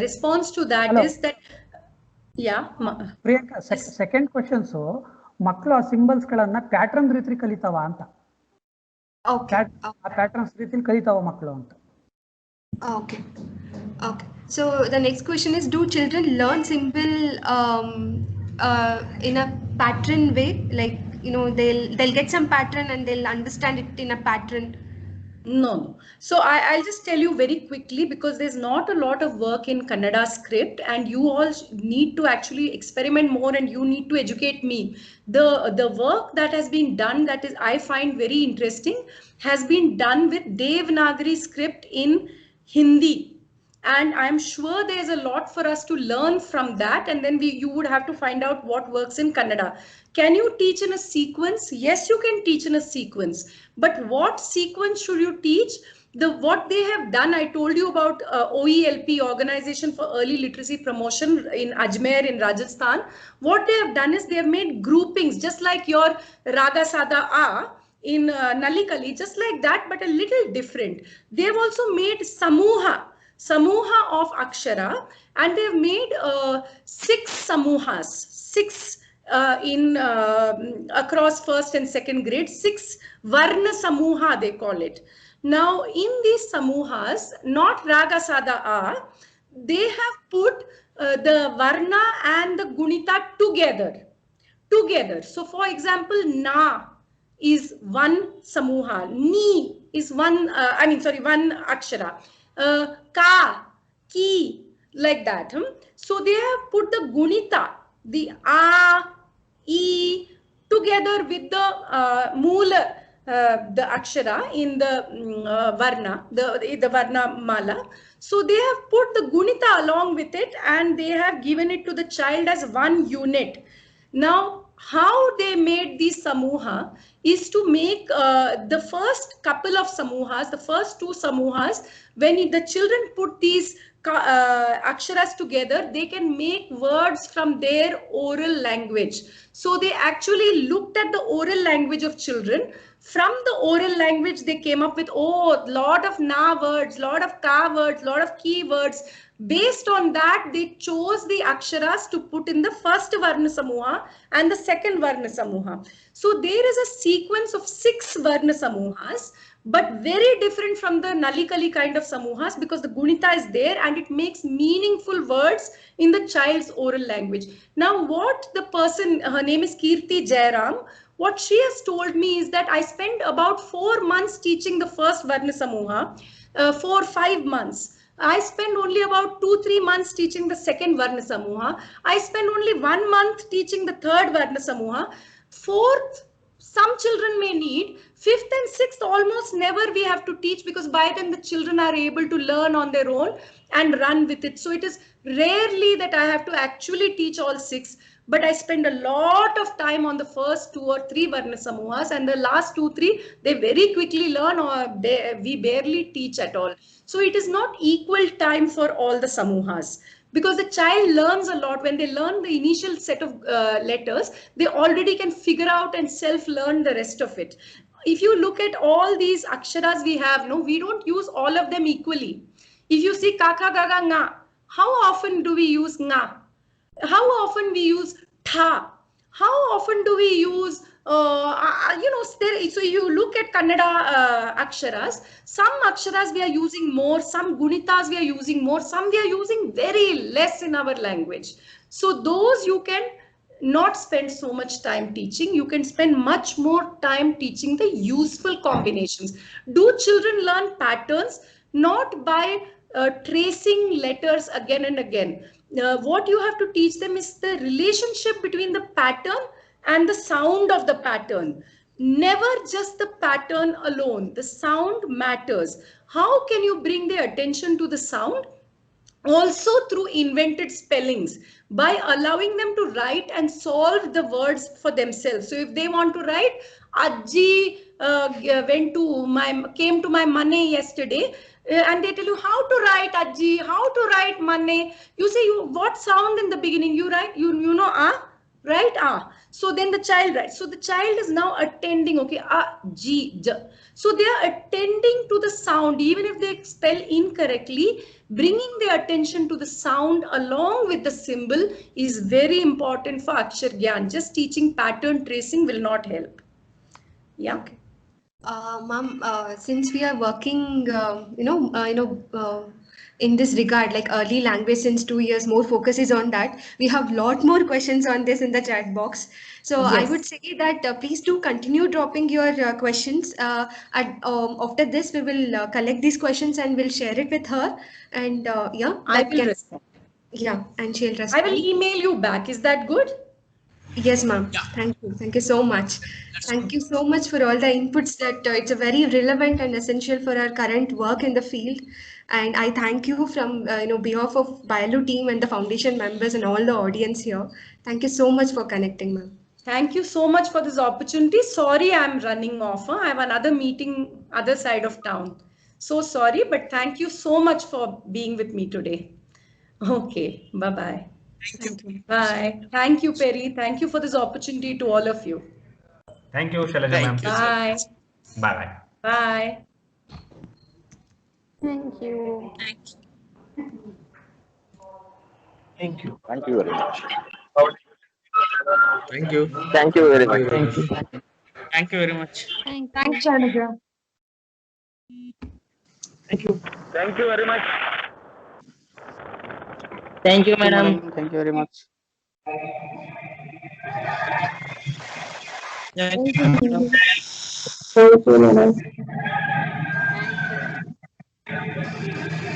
response to that Hello. is that, yeah. Priyanka, second questions ಮಕ್ಕಳು ಆ ಸಿಂಬಲ್ಸ್ಗಳನ್ನು pattern ರೀತಿ ಕಲಿತಾವ ಅಂತ. Okay. ಆ patterns ರೀತಿಲಿ ಕಲಿತಾವ ಮಕ್ಕಳು ಅಂತ. Okay. Okay. So the next question is, do children learn symbol in a pattern way? Like, you know, they'll get some pattern and they'll understand it in a pattern. No. So I'll just tell you very quickly, because there's not a lot of work in Kannada script and you all need to actually experiment more and you need to educate me. The work that has been done, that is I find very interesting, has been done with Devanagari script in Hindi. And I'm sure there's a lot for us to learn from that, and then you would have to find out what works in Kannada. Can you teach in a sequence? Yes, you can teach in a sequence, but what sequence should you teach? What they have done, I told you about OELP, Organization for Early Literacy Promotion in Ajmer in Rajasthan. What they have done is they have made groupings, just like your Raga Sada A in Nalikali, just like that, but a little different. They have also made Samuha of Akshara, and they have made 6 Samuhas, 6 in across first and second grade, 6 Varna Samuha they call it. Now in these Samuhas, not Raga Sada A, they have put the Varna and the Gunita together. So for example, Na is one Samuha, Ni is one, one Akshara. Ka, ki, like that. So they have put the gunita, the a, e, together with the moola, the akshara in the varna, the varna mala. So they have put the gunita along with it and they have given it to the child as one unit. Now, how they made these samuha is to make the first couple of samuhas, the first 2 samuhas, when the children put these aksharas together, they can make words from their oral language. So they actually looked at the oral language of children. From the oral language, they came up with, lot of na words, lot of ka words, lot of key words. Based on that, they chose the aksharas to put in the first Varna Samuha and the second Varna Samuha. So there is a sequence of 6 Varna Samuhas, but very different from the Nalikali kind of Samuhas, because the Gunita is there and it makes meaningful words in the child's oral language. Now, what the person, her name is Kirti Jairam, what she has told me is that I spent about 4 months teaching the first Varna Samuha, 4-5 months. I spend only about 2-3 months teaching the second Varna Samuha. I spend only 1 month teaching the third Varna Samuha. Fourth, some children may need. Fifth and sixth, almost never we have to teach, because by then the children are able to learn on their own and run with it. So it is rarely that I have to actually teach all 6. But I spend a lot of time on the first 2 or 3 Varna Samuhas, and the last 2-3, they very quickly learn, or we barely teach at all. So it is not equal time for all the Samuhas, because the child learns a lot. When they learn the initial set of letters, they already can figure out and self-learn the rest of it. If you look at all these aksharas we have, no, we don't use all of them equally. If you see kaka, gaga, nga, how often do we use nga? How often we use tha? How often do we use, so you look at Kannada aksharas, some aksharas we are using more, some gunitas we are using more, some we are using very less in our language. So those you can not spend so much time teaching. You can spend much more time teaching the useful combinations. Do children learn patterns? Not by tracing letters again and again. What you have to teach them is the relationship between the pattern and the sound of the pattern. Never just the pattern alone. The sound matters. How can you bring their attention to the sound? Also through invented spellings, by allowing them to write and solve the words for themselves. So if they want to write, Ajji came to my money yesterday, and they tell you how to write Ajji, how to write money. You say, what sound in the beginning? You write, you know, ah, right? Ah. So then the child writes. So the child is now attending, okay, ah, ji, j. So they are attending to the sound, even if they spell incorrectly. Bringing their attention to the sound along with the symbol is very important for Akshar Gyan. Just teaching pattern tracing will not help. Yeah. Okay. Ma'am, since we are working, in this regard, like early language since 2 years, more focus is on that. We have a lot more questions on this in the chat box. So Yes. I would say that please do continue dropping your questions. After this, we will collect these questions and we'll share it with her. And yeah, I will respond. Yeah, and she'll respond. I will email you back. Is that good? Yes, ma'am. Yeah. Thank you. Thank you so much. Thank you so much for all the inputs that it's a very relevant and essential for our current work in the field. And I thank you from behalf of Bialu team and the foundation members and all the audience here. Thank you so much for connecting, ma'am. Thank you so much for this opportunity. Sorry, I'm running off. I have another meeting other side of town. So sorry, but thank you so much for being with me today. Okay, bye-bye. Thank you. Bye. Thank you, Perry. Thank you for this opportunity to all of you. Thank you, Shailaja ma'am. Thank you. Bye. Bye-bye. Bye. Thank you. Thank you. Thank you very much. Thank you. Thank you very much. Thank you. Thank you very much. Thanks, Shailaja. Thank you. Thank you very much. Thank you, madam. Thank you very much. Thank you, madam. Thank you, madam. Thank you.